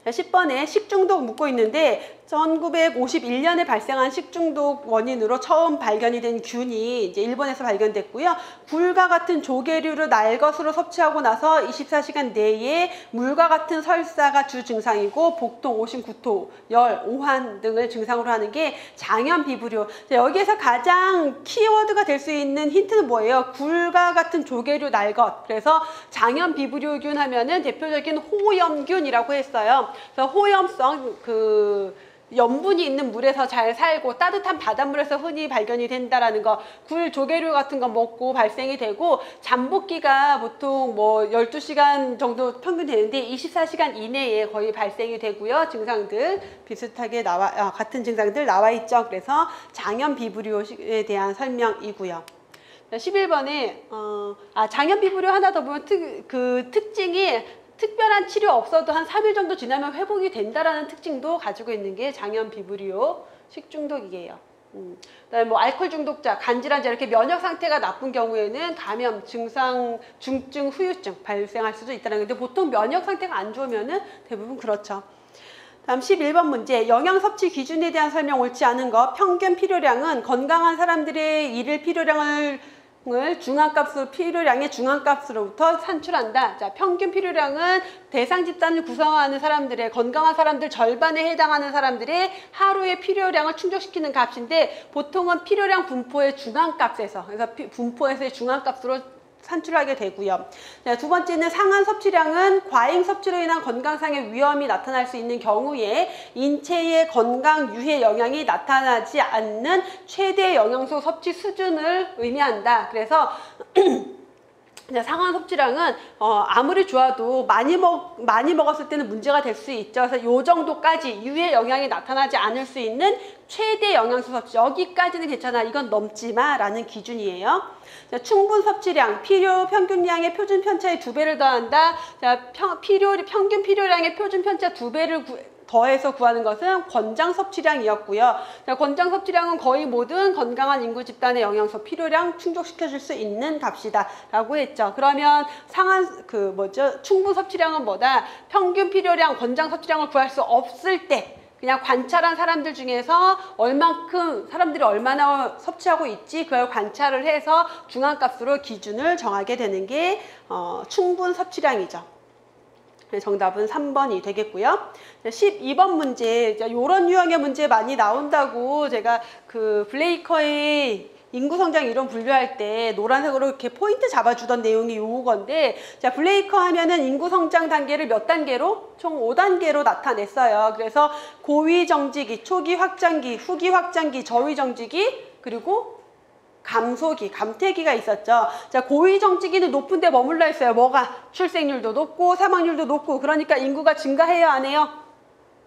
[SPEAKER 1] 10번에 식중독 묻고 있는데 1951년에 발생한 식중독 원인으로 처음 발견이 된 균이 이제 일본에서 발견됐고요. 굴과 같은 조개류를 날것으로 섭취하고 나서 24시간 내에 물과 같은 설사가 주 증상이고 복통, 오심, 구토, 열, 오한 등을 증상으로 하는 게 장염 비브리오. 여기에서 가장 키워드가 될 수 있는 힌트는 뭐예요? 굴과 같은 조개류 날것. 그래서 장염 비브리오균 하면은 대표적인 호염균이라고 했어요. 그래서 호염성 염분이 있는 물에서 잘 살고 따뜻한 바닷물에서 흔히 발견이 된다라는 거, 굴, 조개류 같은 거 먹고 발생이 되고, 잠복기가 보통 뭐 12시간 정도 평균 되는데 24시간 이내에 거의 발생이 되고요. 증상들 비슷하게 같은 증상들 나와 있죠. 그래서 장염 비브리오에 대한 설명이고요. 11번에 장염 비브리오 하나 더 보면 특징이 특별한 치료 없어도 한 3일 정도 지나면 회복이 된다라는 특징도 가지고 있는 게 장염 비브리오 식중독이에요. 그다음에 뭐 알코올 중독자, 간질환자 이렇게 면역 상태가 나쁜 경우에는 감염, 증상, 중증, 후유증 발생할 수도 있다는 건데 보통 면역 상태가 안 좋으면은 대부분 그렇죠. 다음 11번 문제, 영양 섭취 기준에 대한 설명 옳지 않은 거. 평균 필요량은 건강한 사람들의 일일 필요량을 중앙값으로 필요량의 중앙값으로부터 산출한다. 자, 평균 필요량은 대상 집단을 구성하는 사람들의 건강한 사람들 절반에 해당하는 사람들의 하루의 필요량을 충족시키는 값인데 보통은 필요량 분포의 중앙값에서 그래서 분포에서의 중앙값으로 산출하게 되고요. 자, 두 번째는 상한 섭취량은 과잉 섭취로 인한 건강상의 위험이 나타날 수 있는 경우에 인체의 건강 유해 영향이 나타나지 않는 최대 영양소 섭취 수준을 의미한다. 그래서 상한 섭취량은 아무리 좋아도 많이 먹었을 때는 문제가 될 수 있죠. 그래서 요 정도까지 유해 영향이 나타나지 않을 수 있는 최대 영양소 섭취, 여기까지는 괜찮아, 이건 넘지 마 라는 기준이에요. 자, 충분 섭취량, 필요 평균량의 표준 편차의 2배를 더한다. 자, 평균 필요량의 표준 편차 2배를 더해서 구하는 것은 권장 섭취량이었고요. 자, 권장 섭취량은 거의 모든 건강한 인구 집단의 영양소 필요량 충족시켜줄 수 있는 값이다 라고 했죠. 그러면 상한 충분 섭취량은 뭐다? 평균 필요량, 권장 섭취량을 구할 수 없을 때 그냥 관찰한 사람들 중에서 사람들이 얼마나 섭취하고 있지 그걸 관찰을 해서 중앙값으로 기준을 정하게 되는 게 충분 섭취량이죠. 정답은 3번이 되겠고요. 12번 문제, 이런 유형의 문제 많이 나온다고 제가 블레이커의 인구성장 이론 분류할 때 노란색으로 이렇게 포인트 잡아주던 내용이 요건데, 자, 블레이커 하면은 인구성장 단계를 몇 단계로? 총 5단계로 나타냈어요. 그래서 고위 정지기, 초기 확장기, 후기 확장기, 저위 정지기, 그리고 감소기, 감퇴기가 있었죠. 자, 고위 정지기는 높은 데 머물러 있어요. 뭐가? 출생률도 높고 사망률도 높고. 그러니까 인구가 증가해요, 안 해요?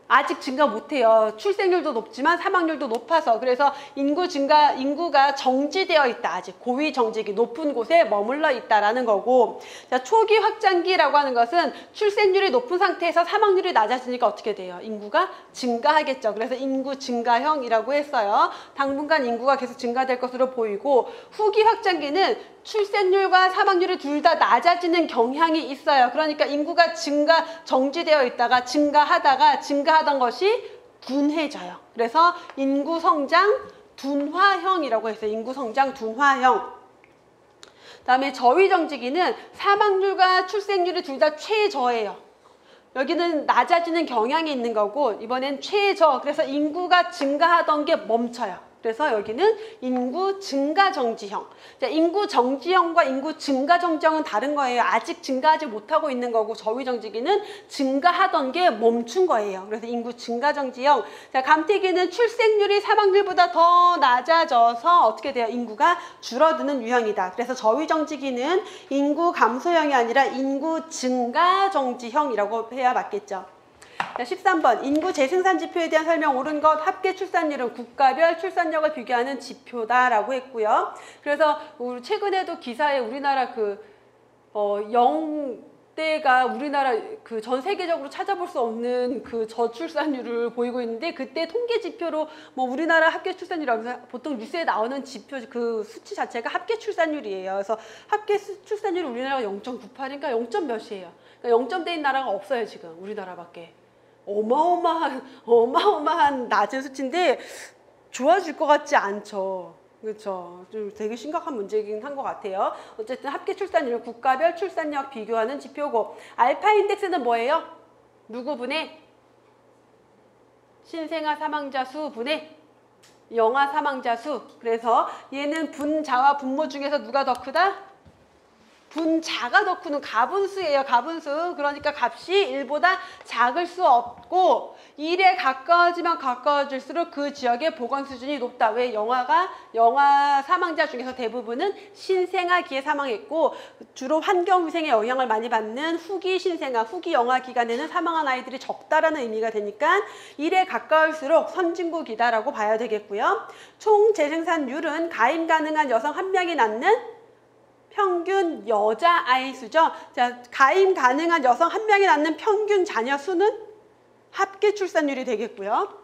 [SPEAKER 1] 아직 증가 못해요. 출생률도 높지만 사망률도 높아서. 그래서 인구가 정지되어 있다. 아직 고위 정지기, 높은 곳에 머물러 있다라는 거고. 자, 초기 확장기라고 하는 것은 출생률이 높은 상태에서 사망률이 낮아지니까 어떻게 돼요? 인구가 증가하겠죠. 그래서 인구 증가형이라고 했어요. 당분간 인구가 계속 증가될 것으로 보이고, 후기 확장기는 출생률과 사망률이 둘 다 낮아지는 경향이 있어요. 그러니까 인구가 정지되어 있다가 증가하던 것이 둔해져요. 그래서 인구 성장 둔화형이라고 했어요. 인구 성장 둔화형. 그다음에 저위 정지기는 사망률과 출생률이 둘 다 최저예요. 여기는 낮아지는 경향이 있는 거고, 이번엔 최저. 그래서 인구가 증가하던 게 멈춰요. 그래서 여기는 인구 증가 정지형. 자, 인구 정지형과 인구 증가 정지형은 다른 거예요. 아직 증가하지 못하고 있는 거고, 저위 정지기는 증가하던 게 멈춘 거예요. 그래서 인구 증가 정지형. 자, 감퇴기는 출생률이 사망률보다 더 낮아져서 어떻게 돼요? 인구가 줄어드는 유형이다. 그래서 저위 정지기는 인구 감소형이 아니라 인구 증가 정지형이라고 해야 맞겠죠. 자, 13번 인구 재생산 지표에 대한 설명 옳은 것. 합계 출산율은 국가별 출산력을 비교하는 지표다라고 했고요. 그래서 우리 최근에도 기사에 우리나라 0대가 우리나라 전 세계적으로 찾아볼 수 없는 저출산율을 보이고 있는데, 그때 통계 지표로 뭐 우리나라 합계 출산율이라고 보통 뉴스에 나오는 지표 수치 자체가 합계 출산율이에요. 그래서 합계 출산율이 우리나라가 0.98인가 0. 몇이에요. 그러니까 0점대인 나라가 없어요. 지금 우리나라밖에. 어마어마한 낮은 수치인데 좋아질 것 같지 않죠. 그렇죠. 좀 되게 심각한 문제이긴 한 것 같아요. 어쨌든 합계 출산율, 국가별 출산력 비교하는 지표고, 알파 인덱스는 뭐예요? 누구 분의? 신생아 사망자 수 분의 영아 사망자 수. 그래서 얘는 분자와 분모 중에서 누가 더 크다? 분자가 더 크는 가분수예요. 가분수. 그러니까 값이 1보다 작을 수 없고 1에 가까워지면 가까워질수록 그 지역의 보건 수준이 높다. 왜? 영아 사망자 중에서 대부분은 신생아기에 사망했고 주로 환경위생에 영향을 많이 받는 후기 신생아, 후기 영아 기간에는 사망한 아이들이 적다라는 의미가 되니까 1에 가까울수록 선진국이다라고 봐야 되겠고요. 총 재생산율은 가임 가능한 여성 1명이 낳는 평균 여자 아이 수죠. 자, 가임 가능한 여성 1명이 낳는 평균 자녀 수는 합계 출산율이 되겠고요.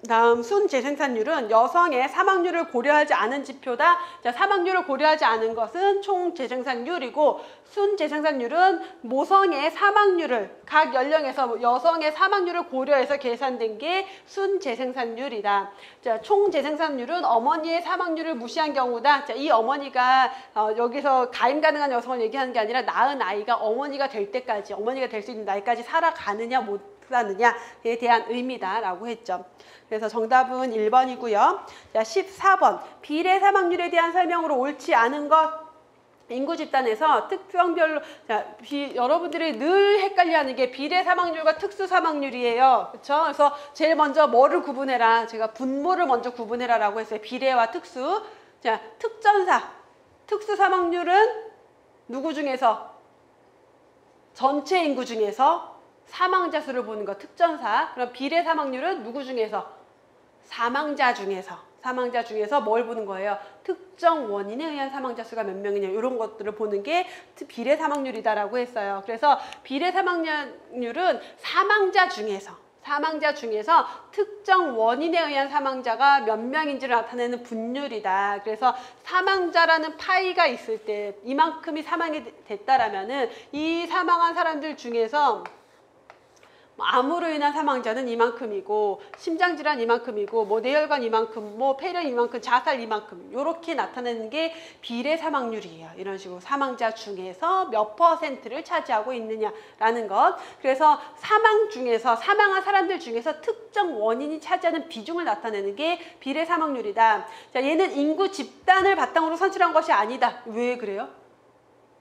[SPEAKER 1] 다음 순 재생산율은 여성의 사망률을 고려하지 않은 지표다. 자, 사망률을 고려하지 않은 것은 총 재생산율이고 순 재생산율은 모성의 사망률을 각 연령에서 여성의 사망률을 고려해서 계산된 게 순 재생산율이다. 자, 총 재생산율은 어머니의 사망률을 무시한 경우다. 자, 이 어머니가 여기서 가임 가능한 여성을 얘기하는 게 아니라 낳은 아이가 어머니가 될 때까지, 어머니가 될 수 있는 나이까지 살아가느냐 못 사느냐에 대한 의미다라고 했죠. 그래서 정답은 1번이고요. 자, 14번. 비례 사망률에 대한 설명으로 옳지 않은 것. 인구 집단에서 특성별로, 자, 여러분들이 늘 헷갈려하는 게 비례 사망률과 특수 사망률이에요. 그렇죠? 그래서 제일 먼저 뭐를 구분해라. 제가 분모를 먼저 구분해라라고 했어요. 비례와 특수. 자, 특전사. 특수 사망률은 누구 중에서? 전체 인구 중에서 사망자 수를 보는 거 특전사. 그럼 비례 사망률은 누구 중에서? 사망자 중에서 뭘 보는 거예요? 특정 원인에 의한 사망자 수가 몇 명이냐 이런 것들을 보는 게 비례 사망률이다라고 했어요. 그래서 비례 사망률은 사망자 중에서 특정 원인에 의한 사망자가 몇 명인지를 나타내는 분율이다. 그래서 사망자라는 파이가 있을 때 이만큼이 사망이 됐다라면은 이 사망한 사람들 중에서 암으로 인한 사망자는 이만큼이고 심장질환 이만큼이고 뭐 뇌혈관 이만큼 뭐 폐렴 이만큼 자살 이만큼 이렇게 나타내는 게 비례 사망률이에요. 이런 식으로 사망자 중에서 몇 %를 차지하고 있느냐라는 것. 그래서 사망한 사람들 중에서 특정 원인이 차지하는 비중을 나타내는 게 비례 사망률이다. 자, 얘는 인구 집단을 바탕으로 산출한 것이 아니다. 왜 그래요?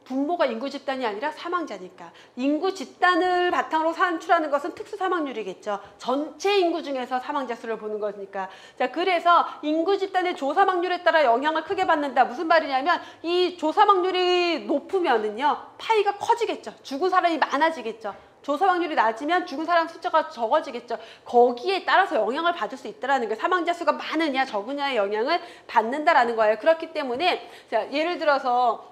[SPEAKER 1] 분모가 인구 집단이 아니라 사망자니까. 인구 집단을 바탕으로 산출하는 것은 특수 사망률이겠죠. 전체 인구 중에서 사망자 수를 보는 거니까. 자, 그래서 인구 집단의 조사망률에 따라 영향을 크게 받는다. 무슨 말이냐면 이 조사망률이 높으면은요 파이가 커지겠죠. 죽은 사람이 많아지겠죠. 조사망률이 낮으면 죽은 사람 숫자가 적어지겠죠. 거기에 따라서 영향을 받을 수 있다는 거예요. 사망자 수가 많으냐 적으냐의 영향을 받는다라는 거예요. 그렇기 때문에 자, 예를 들어서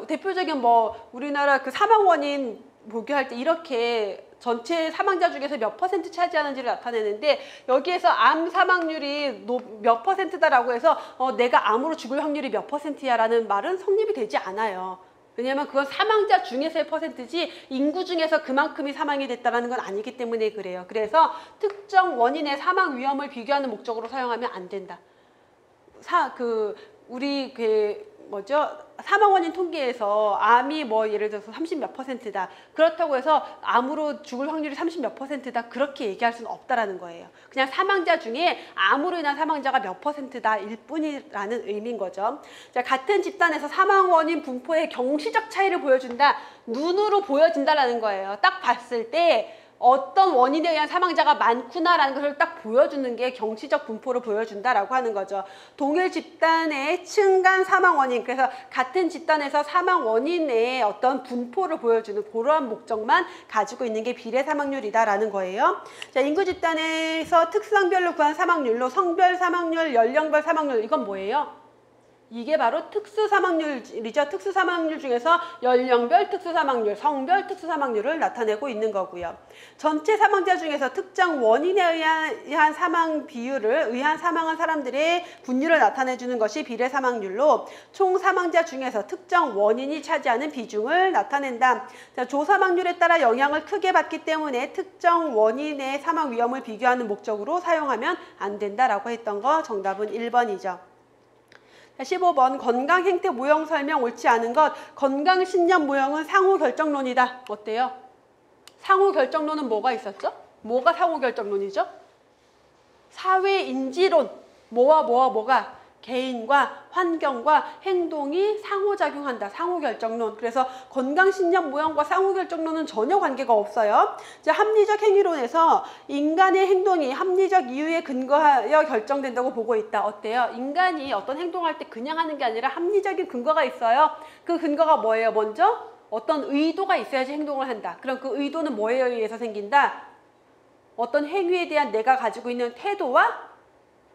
[SPEAKER 1] 대표적인 뭐 우리나라 그 사망 원인 보기할 때 이렇게 전체 사망자 중에서 몇 % 차지하는지를 나타내는데 여기에서 암 사망률이 몇 %다라고 해서 내가 암으로 죽을 확률이 몇 %야 라는 말은 성립이 되지 않아요. 왜냐하면 그건 사망자 중에서의 %지 인구 중에서 그만큼이 사망이 됐다는 건 아니기 때문에 그래요. 그래서 특정 원인의 사망 위험을 비교하는 목적으로 사용하면 안 된다. 사망 원인 통계에서 암이 뭐 예를 들어서 30 몇 %다. 그렇다고 해서 암으로 죽을 확률이 30 몇 %다. 그렇게 얘기할 수는 없다라는 거예요. 그냥 사망자 중에 암으로 인한 사망자가 몇 %다 일 뿐이라는 의미인 거죠. 자, 같은 집단에서 사망 원인 분포의 경시적 차이를 보여준다. 눈으로 보여진다라는 거예요. 딱 봤을 때 어떤 원인에 의한 사망자가 많구나라는 것을 딱 보여주는 게 경시적 분포를 보여준다라고 하는 거죠. 동일 집단의 층간 사망 원인, 그래서 같은 집단에서 사망 원인의 어떤 분포를 보여주는 그러한 목적만 가지고 있는 게 비례 사망률이다라는 거예요. 자, 인구 집단에서 특성별로 구한 사망률로 성별 사망률, 연령별 사망률, 이건 뭐예요? 이게 바로 특수사망률이죠. 특수사망률 중에서 연령별 특수사망률, 성별 특수사망률을 나타내고 있는 거고요. 전체 사망자 중에서 특정 원인에 의한 사망 비율을 의한 사망한 사람들의 분율을 나타내주는 것이 비례사망률로 총 사망자 중에서 특정 원인이 차지하는 비중을 나타낸다. 자, 조사망률에 따라 영향을 크게 받기 때문에 특정 원인의 사망 위험을 비교하는 목적으로 사용하면 안 된다라고 했던 거 정답은 1번이죠. 15번 건강 행태 모형 설명 옳지 않은 것. 건강 신념 모형은 상호 결정론이다. 어때요? 상호 결정론은 뭐가 있었죠? 뭐가 상호 결정론이죠? 사회 인지론. 뭐가 개인과 환경과 행동이 상호작용한다. 상호결정론. 그래서 건강신념 모형과 상호결정론은 전혀 관계가 없어요. 이제 합리적 행위론에서 인간의 행동이 합리적 이유에 근거하여 결정된다고 보고 있다. 어때요? 인간이 어떤 행동을 할 때 그냥 하는 게 아니라 합리적인 근거가 있어요. 그 근거가 뭐예요? 먼저 어떤 의도가 있어야지 행동을 한다. 그럼 그 의도는 뭐에 의해서 생긴다? 어떤 행위에 대한 내가 가지고 있는 태도와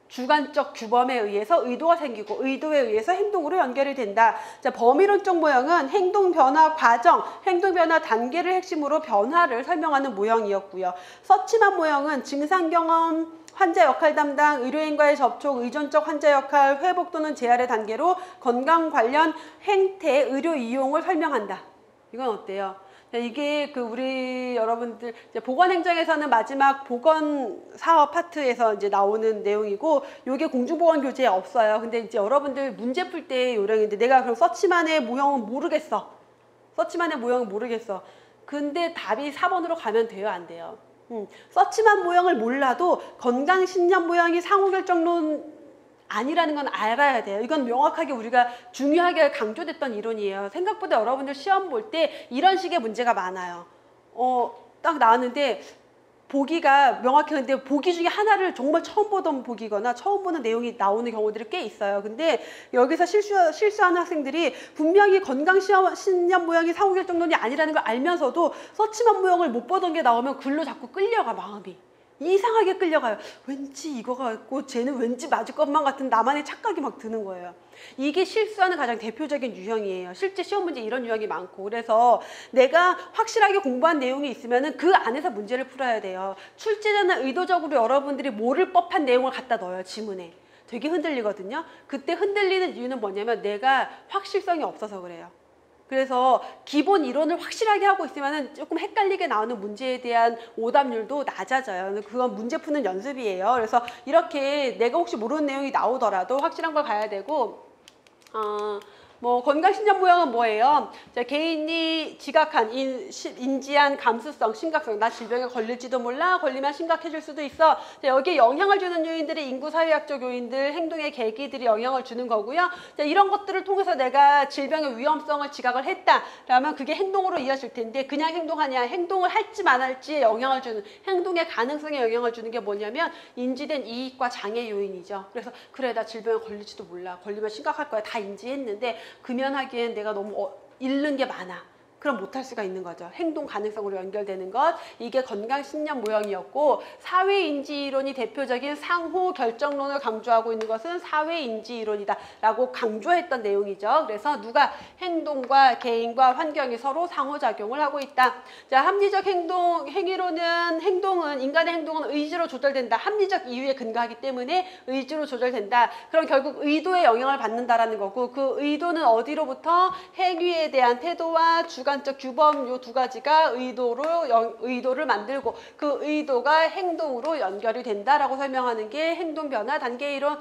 [SPEAKER 1] 주관적 규범에 의해서 의도가 생기고 의도에 의해서 행동으로 연결이 된다. 자, 범위론적 모형은 행동 변화 과정, 행동 변화 단계를 핵심으로 변화를 설명하는 모형이었고요. 서치만 모형은 증상 경험, 환자 역할 담당, 의료인과의 접촉, 의존적 환자 역할, 회복 또는 재활의 단계로 건강 관련 행태, 의료 이용을 설명한다. 이건 어때요? 이게 우리 여러분들 이제 보건행정에서는 마지막 보건사업 파트에서 이제 나오는 내용이고, 요게 공중보건교재에 없어요. 근데 이제 여러분들 문제 풀 때 요령인데, 내가 그럼 서치만의 모형은 모르겠어. 서치만의 모형은 모르겠어. 근데 답이 4번으로 가면 돼요, 안 돼요? 서치만 모형을 몰라도 건강신념 모형이 상호결정론 아니라는 건 알아야 돼요. 이건 명확하게 우리가 중요하게 강조됐던 이론이에요. 생각보다 여러분들 시험 볼 때 이런 식의 문제가 많아요. 딱 나왔는데 보기가 명확히, 근데 보기 중에 하나를 정말 처음 보던 보기거나 처음 보는 내용이 나오는 경우들이 꽤 있어요. 근데 여기서 실수하는 학생들이 분명히 건강신념 모형이 상호결정론이 아니라는 걸 알면서도 서치만 모형을 못 보던 게 나오면 글로 자꾸 끌려가, 마음이. 이상하게 끌려가요. 왠지 이거가 있고 쟤는 왠지 맞을 것만 같은 나만의 착각이 막 드는 거예요. 이게 실수하는 가장 대표적인 유형이에요. 실제 시험 문제 이런 유형이 많고, 그래서 내가 확실하게 공부한 내용이 있으면 그 안에서 문제를 풀어야 돼요. 출제자는 의도적으로 여러분들이 모를 법한 내용을 갖다 넣어요, 지문에. 되게 흔들리거든요. 그때 흔들리는 이유는 뭐냐면 내가 확실성이 없어서 그래요. 그래서 기본 이론을 확실하게 하고 있으면 조금 헷갈리게 나오는 문제에 대한 오답률도 낮아져요. 그건 문제 푸는 연습이에요. 그래서 이렇게 내가 혹시 모르는 내용이 나오더라도 확실한 걸 가야 되고, 건강신념 모형은 뭐예요? 자, 개인이 지각한, 인지한 감수성, 심각성. 나 질병에 걸릴지도 몰라. 걸리면 심각해질 수도 있어. 자, 여기에 영향을 주는 요인들이 인구 사회학적 요인들, 행동의 계기들이 영향을 주는 거고요. 자, 이런 것들을 통해서 내가 질병의 위험성을 지각을 했다 라면 그게 행동으로 이어질 텐데, 그냥 행동하냐, 행동을 할지 말할지에 영향을 주는, 행동의 가능성에 영향을 주는 게 뭐냐면 인지된 이익과 장애 요인이죠. 그래서 그래, 나 질병에 걸릴지도 몰라. 걸리면 심각할 거야. 다 인지했는데 금연하기엔 내가 너무 잃는 게 많아. 그럼 못할 수가 있는 거죠. 행동 가능성으로 연결되는 것. 이게 건강신념 모형이었고, 사회인지이론이 대표적인 상호결정론을 강조하고 있는 것은 사회인지이론이다 라고 강조했던 내용이죠. 그래서 누가 행동과 개인과 환경이 서로 상호작용을 하고 있다. 자, 합리적 행위로는 인간의 행동은 의지로 조절된다. 합리적 이유에 근거하기 때문에 의지로 조절된다. 그럼 결국 의도에 영향을 받는다라는 거고, 그 의도는 어디로부터? 행위에 대한 태도와 주관적 규범, 요 두 가지가 의도를 만들고, 그 의도가 행동으로 연결이 된다라고 설명하는 게 행동변화 단계이론,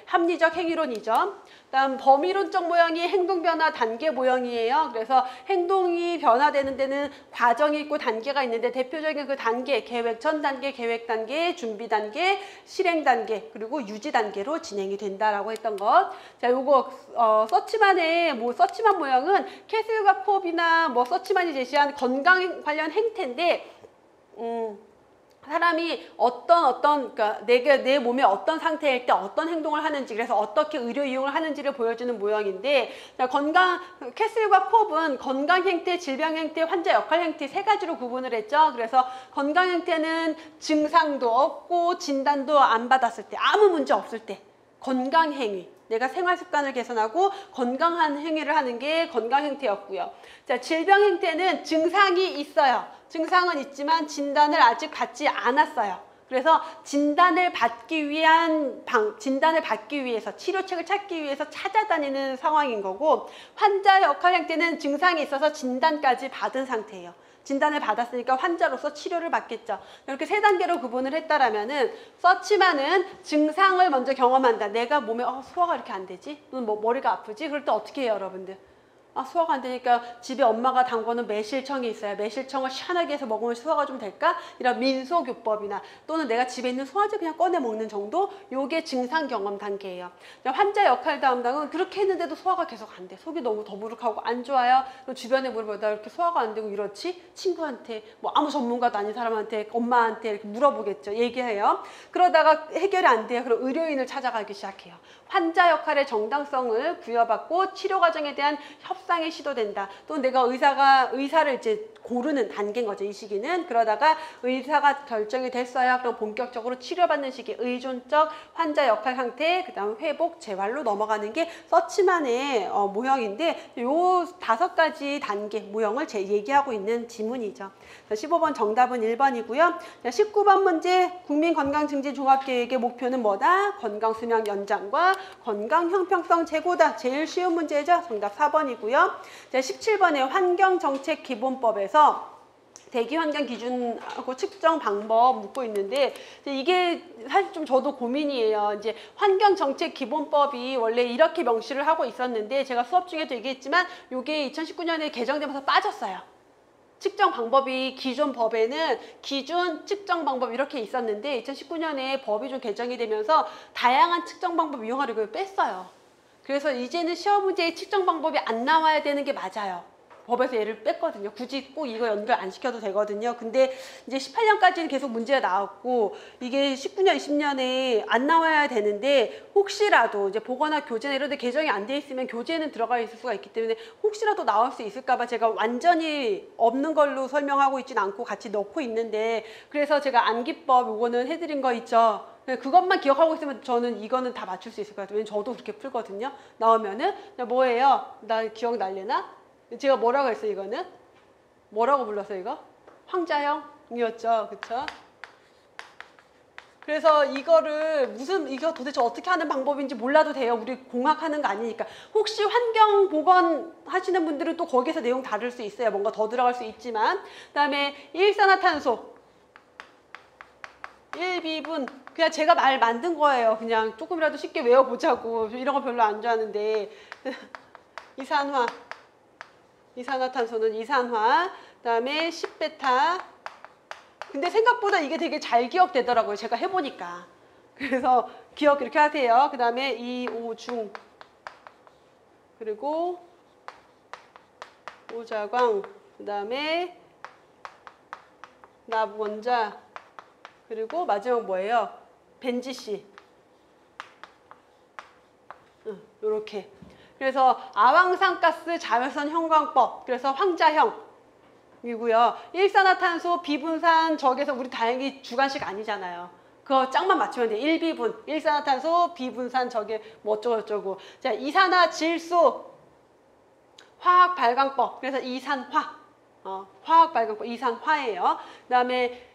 [SPEAKER 1] 합리적 행위론이죠. 다음 범위론적 모형이 행동변화 단계 모형이에요. 그래서 행동이 변화되는 데는 과정이 있고 단계가 있는데, 대표적인 그 단계, 계획 전 단계, 계획 단계, 준비 단계, 실행 단계, 그리고 유지 단계로 진행이 된다라고 했던 것. 자, 요거 서치만 모형은 캐슬과 콥이나 서치만이 제시한 건강 관련 행태인데, 사람이 그러니까 내 몸에 어떤 상태일 때 어떤 행동을 하는지, 그래서 어떻게 의료 이용을 하는지를 보여주는 모형인데, 캐슬과 콥은 건강 행태, 질병 행태, 환자 역할 행태 세 가지로 구분을 했죠. 그래서 건강 행태는 증상도 없고 진단도 안 받았을 때, 아무 문제 없을 때 건강 행위. 내가 생활 습관을 개선하고 건강한 행위를 하는 게 건강 행태였고요. 자, 질병 행태는 증상이 있어요. 증상은 있지만 진단을 아직 받지 않았어요. 그래서 진단을 받기 위해서 치료책을 찾기 위해서 찾아다니는 상황인 거고, 환자 역할 행태는 증상이 있어서 진단까지 받은 상태예요. 진단을 받았으니까 환자로서 치료를 받겠죠. 이렇게 세 단계로 구분을 했다라면은, 서치만은 증상을 먼저 경험한다. 내가 몸에 소화가 이렇게 안 되지? 또는 뭐 머리가 아프지? 그럴 때 어떻게 해요, 여러분들? 소화가 안 되니까 집에 엄마가 담궈놓은 매실청이 있어요. 매실청을 시원하게 해서 먹으면 소화가 좀 될까? 이런 민속요법이나 또는 내가 집에 있는 소화제 그냥 꺼내 먹는 정도? 요게 증상 경험 단계예요. 환자 역할 담당은 그렇게 했는데도 소화가 계속 안 돼. 속이 너무 더부룩하고 안 좋아요. 주변에 물어보다 나 이렇게 소화가 안 되고 이렇지? 친구한테, 뭐 아무 전문가도 아닌 사람한테, 엄마한테 이렇게 물어보겠죠. 얘기해요. 그러다가 해결이 안 돼요. 그럼 의료인을 찾아가기 시작해요. 환자 역할의 정당성을 부여받고 치료 과정에 대한 협상이 시도된다. 또 내가 의사를 이제 고르는 단계인 거죠, 이 시기는. 그러다가 의사가 결정이 됐어야 그럼 본격적으로 치료받는 시기, 의존적 환자 역할 상태, 그 다음 회복, 재활로 넘어가는 게 서치만의 모형인데, 요 5가지 단계 모형을 얘기하고 있는 지문이죠. 15번 정답은 1번이고요. 19번 문제, 국민건강증진종합계획의 목표는 뭐다? 건강수명 연장과 건강 형평성 제고다. 제일 쉬운 문제죠. 정답 4번이고요. 17번에 환경정책기본법에서 대기환경 기준하고 측정 방법 묻고 있는데, 이게 사실 좀 저도 고민이에요. 이제 환경정책기본법이 원래 이렇게 명시를 하고 있었는데, 제가 수업 중에도 얘기했지만 이게 2019년에 개정되면서 빠졌어요. 측정 방법이 기존 법에는 기준 측정 방법 이렇게 있었는데 2019년에 법이 좀 개정이 되면서 다양한 측정 방법 이용하려고 뺐어요. 그래서 이제는 시험 문제의 측정 방법이 안 나와야 되는 게 맞아요. 법에서 얘를 뺐거든요. 굳이 꼭 이거 연결 안 시켜도 되거든요. 근데 이제 18년까지는 계속 문제가 나왔고, 이게 19년, 20년에 안 나와야 되는데, 혹시라도 이제 보거나 교재나 이런 데 개정이 안 돼 있으면 교재는 들어가 있을 수가 있기 때문에 혹시라도 나올 수 있을까봐 제가 완전히 없는 걸로 설명하고 있진 않고 같이 넣고 있는데, 그래서 제가 암기법 요거는 해드린 거 있죠. 그것만 기억하고 있으면 저는 이거는 다 맞출 수 있을 것 같아요. 왜냐면 저도 그렇게 풀거든요. 나오면은 뭐예요? 나 기억 날래나? 제가 뭐라고 했어요, 이거는? 뭐라고 불렀어요, 이거? 황자형이었죠, 그쵸? 그래서 이거를 이거 도대체 어떻게 하는 방법인지 몰라도 돼요. 우리 공학하는 거 아니니까. 혹시 환경 보건 하시는 분들은 또 거기서 내용 다를 수 있어요. 뭔가 더 들어갈 수 있지만. 그다음에 일산화탄소 1비분, 그냥 제가 말 만든 거예요. 그냥 조금이라도 쉽게 외워보자고. 이런 거 별로 안 좋아하는데. 이산화탄소는 이산화, 그다음에 10베타. 근데 생각보다 이게 되게 잘 기억되더라고요. 제가 해보니까. 그래서 기억 이렇게 하세요. 그 다음에 이오중, 그리고 오자광, 그 다음에 납원자, 그리고 마지막 뭐예요? 벤지씨. 요렇게. 그래서 아황산가스 자외선 형광법, 그래서 황자형이고요. 일산화탄소 비분산 적에서 우리 다행히 주관식 아니잖아요. 그거 짝만 맞추면 돼. 1비분, 일산화탄소 비분산 적에 뭐 어쩌고저쩌고. 자, 이산화질소 화학 발광법, 그래서 이산화. 화학 발광법 이산화예요. 그다음에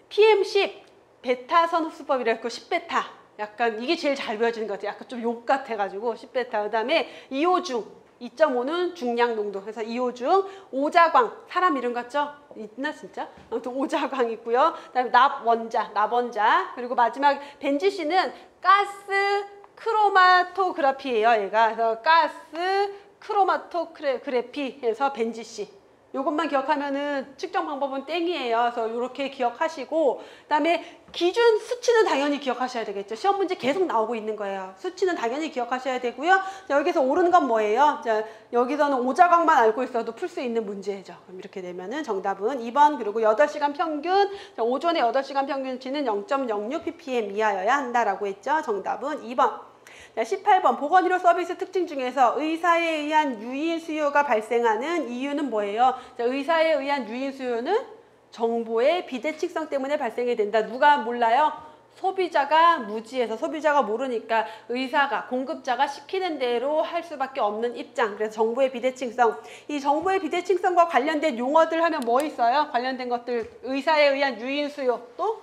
[SPEAKER 1] PM10 베타선 흡수법이라고 10베타. 약간 이게 제일 잘 배워지는 것 같아요. 약간 좀 욕 같아가지고 10베타. 그다음에 이오중 2.5는 중량 농도. 그래서 이오중, 오자광 사람 이름 같죠? 있나 진짜? 아무튼 오자광 있고요. 그다음에 납원자. 그리고 마지막 벤지씨는 가스 크로마토그래피예요. 얘가 그래서 가스 크로마토그래피에서 벤지씨. 요것만 기억하면은 측정 방법은 땡이에요. 그래서 이렇게 기억하시고, 그다음에 기준 수치는 당연히 기억하셔야 되겠죠. 시험 문제 계속 나오고 있는 거예요. 수치는 당연히 기억하셔야 되고요. 자, 여기서 옳은 건 뭐예요? 자, 여기서는 오자광만 알고 있어도 풀 수 있는 문제죠. 그럼 이렇게 되면은 정답은 2번. 그리고 8시간 평균, 자, 오존의 8시간 평균치는 0.06 ppm 이하여야 한다라고 했죠. 정답은 2번. 자, 18번 보건의료 서비스 특징 중에서 의사에 의한 유인 수요가 발생하는 이유는 뭐예요? 자, 의사에 의한 유인 수요는 정보의 비대칭성 때문에 발생이 된다. 누가 몰라요? 소비자가 무지해서 소비자가 모르니까 의사가 공급자가 시키는 대로 할 수밖에 없는 입장. 그래서 정보의 비대칭성. 이 정보의 비대칭성과 관련된 용어들 하면 뭐 있어요? 관련된 것들 의사에 의한 유인 수요 또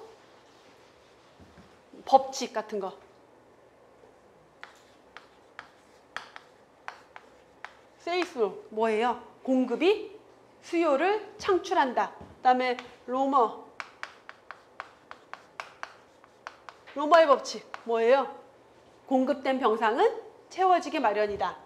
[SPEAKER 1] 법칙 같은 거. 세일스로 뭐예요? 공급이 수요를 창출한다. 그다음에 로머의 법칙 뭐예요? 공급된 병상은 채워지기 마련이다.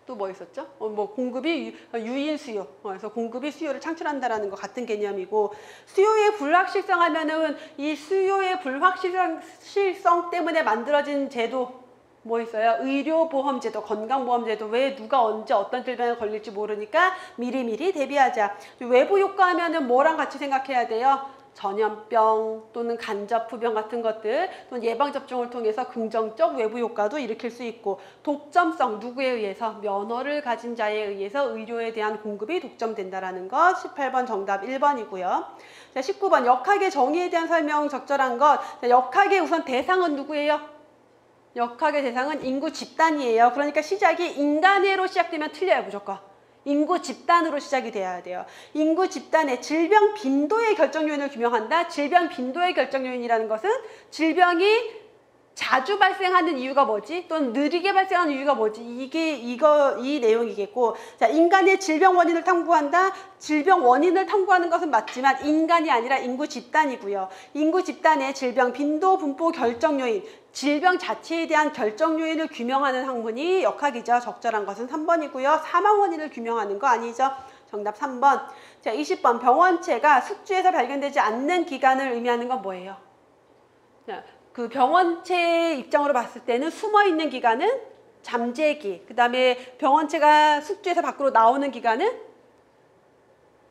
[SPEAKER 1] 또 뭐 있었죠? 뭐 공급이 유인 수요. 그래서 공급이 수요를 창출한다라는 거 같은 개념이고 수요의 불확실성 하면은 이 수요의 불확실성 때문에 만들어진 제도 뭐 있어요? 의료보험제도, 건강보험제도. 왜 누가 언제 어떤 질병에 걸릴지 모르니까 미리미리 대비하자. 외부 효과 하면은 뭐랑 같이 생각해야 돼요? 전염병 또는 간접후병 같은 것들 또는 예방접종을 통해서 긍정적 외부 효과도 일으킬 수 있고 독점성 누구에 의해서 면허를 가진 자에 의해서 의료에 대한 공급이 독점된다라는 것 18번 정답 1번이고요. 자, 19번 역학의 정의에 대한 설명 적절한 것. 자, 역학의 우선 대상은 누구예요? 역학의 대상은 인구 집단이에요. 그러니까 시작이 인간애로 시작되면 틀려요. 무조건. 인구 집단으로 시작이 돼야 돼요. 인구 집단의 질병 빈도의 결정 요인을 규명한다. 질병 빈도의 결정 요인이라는 것은 질병이 자주 발생하는 이유가 뭐지? 또는 느리게 발생하는 이유가 뭐지? 이 내용이겠고. 자, 인간의 질병 원인을 탐구한다. 질병 원인을 탐구하는 것은 맞지만 인간이 아니라 인구 집단이고요. 인구 집단의 질병 빈도, 분포, 결정 요인, 질병 자체에 대한 결정 요인을 규명하는 학문이 역학이죠. 적절한 것은 3번이고요. 사망 원인을 규명하는 거 아니죠. 정답 3번. 자, 20번 병원체가 숙주에서 발견되지 않는 기간을 의미하는 건 뭐예요? 자, 그 병원체의 입장으로 봤을 때는 숨어있는 기간은 잠재기, 그 다음에 병원체가 숙주에서 밖으로 나오는 기간은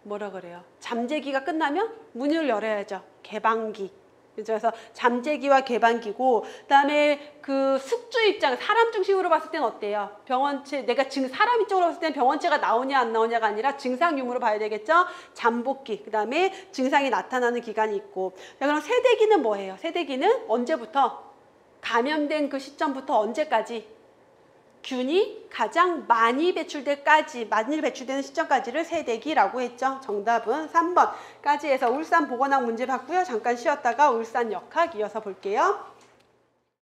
[SPEAKER 1] 뭐라 그래요? 잠재기가 끝나면 문을 열어야죠. 개방기. 그래서 잠재기와 개방기고, 그 다음에 그 숙주 입장, 사람 중심으로 봤을 때는 어때요? 병원체, 사람 입장으로 봤을 때는 병원체가 나오냐 안 나오냐가 아니라 증상 유무로 봐야 되겠죠? 잠복기, 그 다음에 증상이 나타나는 기간이 있고. 자, 그럼 세대기는 뭐예요? 세대기는 언제부터? 감염된 그 시점부터 언제까지? 균이 가장 많이 배출되는 시점까지를 세대기라고 했죠. 정답은 3번까지 해서 울산 보건학 문제 봤고요. 잠깐 쉬었다가 울산 역학 이어서 볼게요.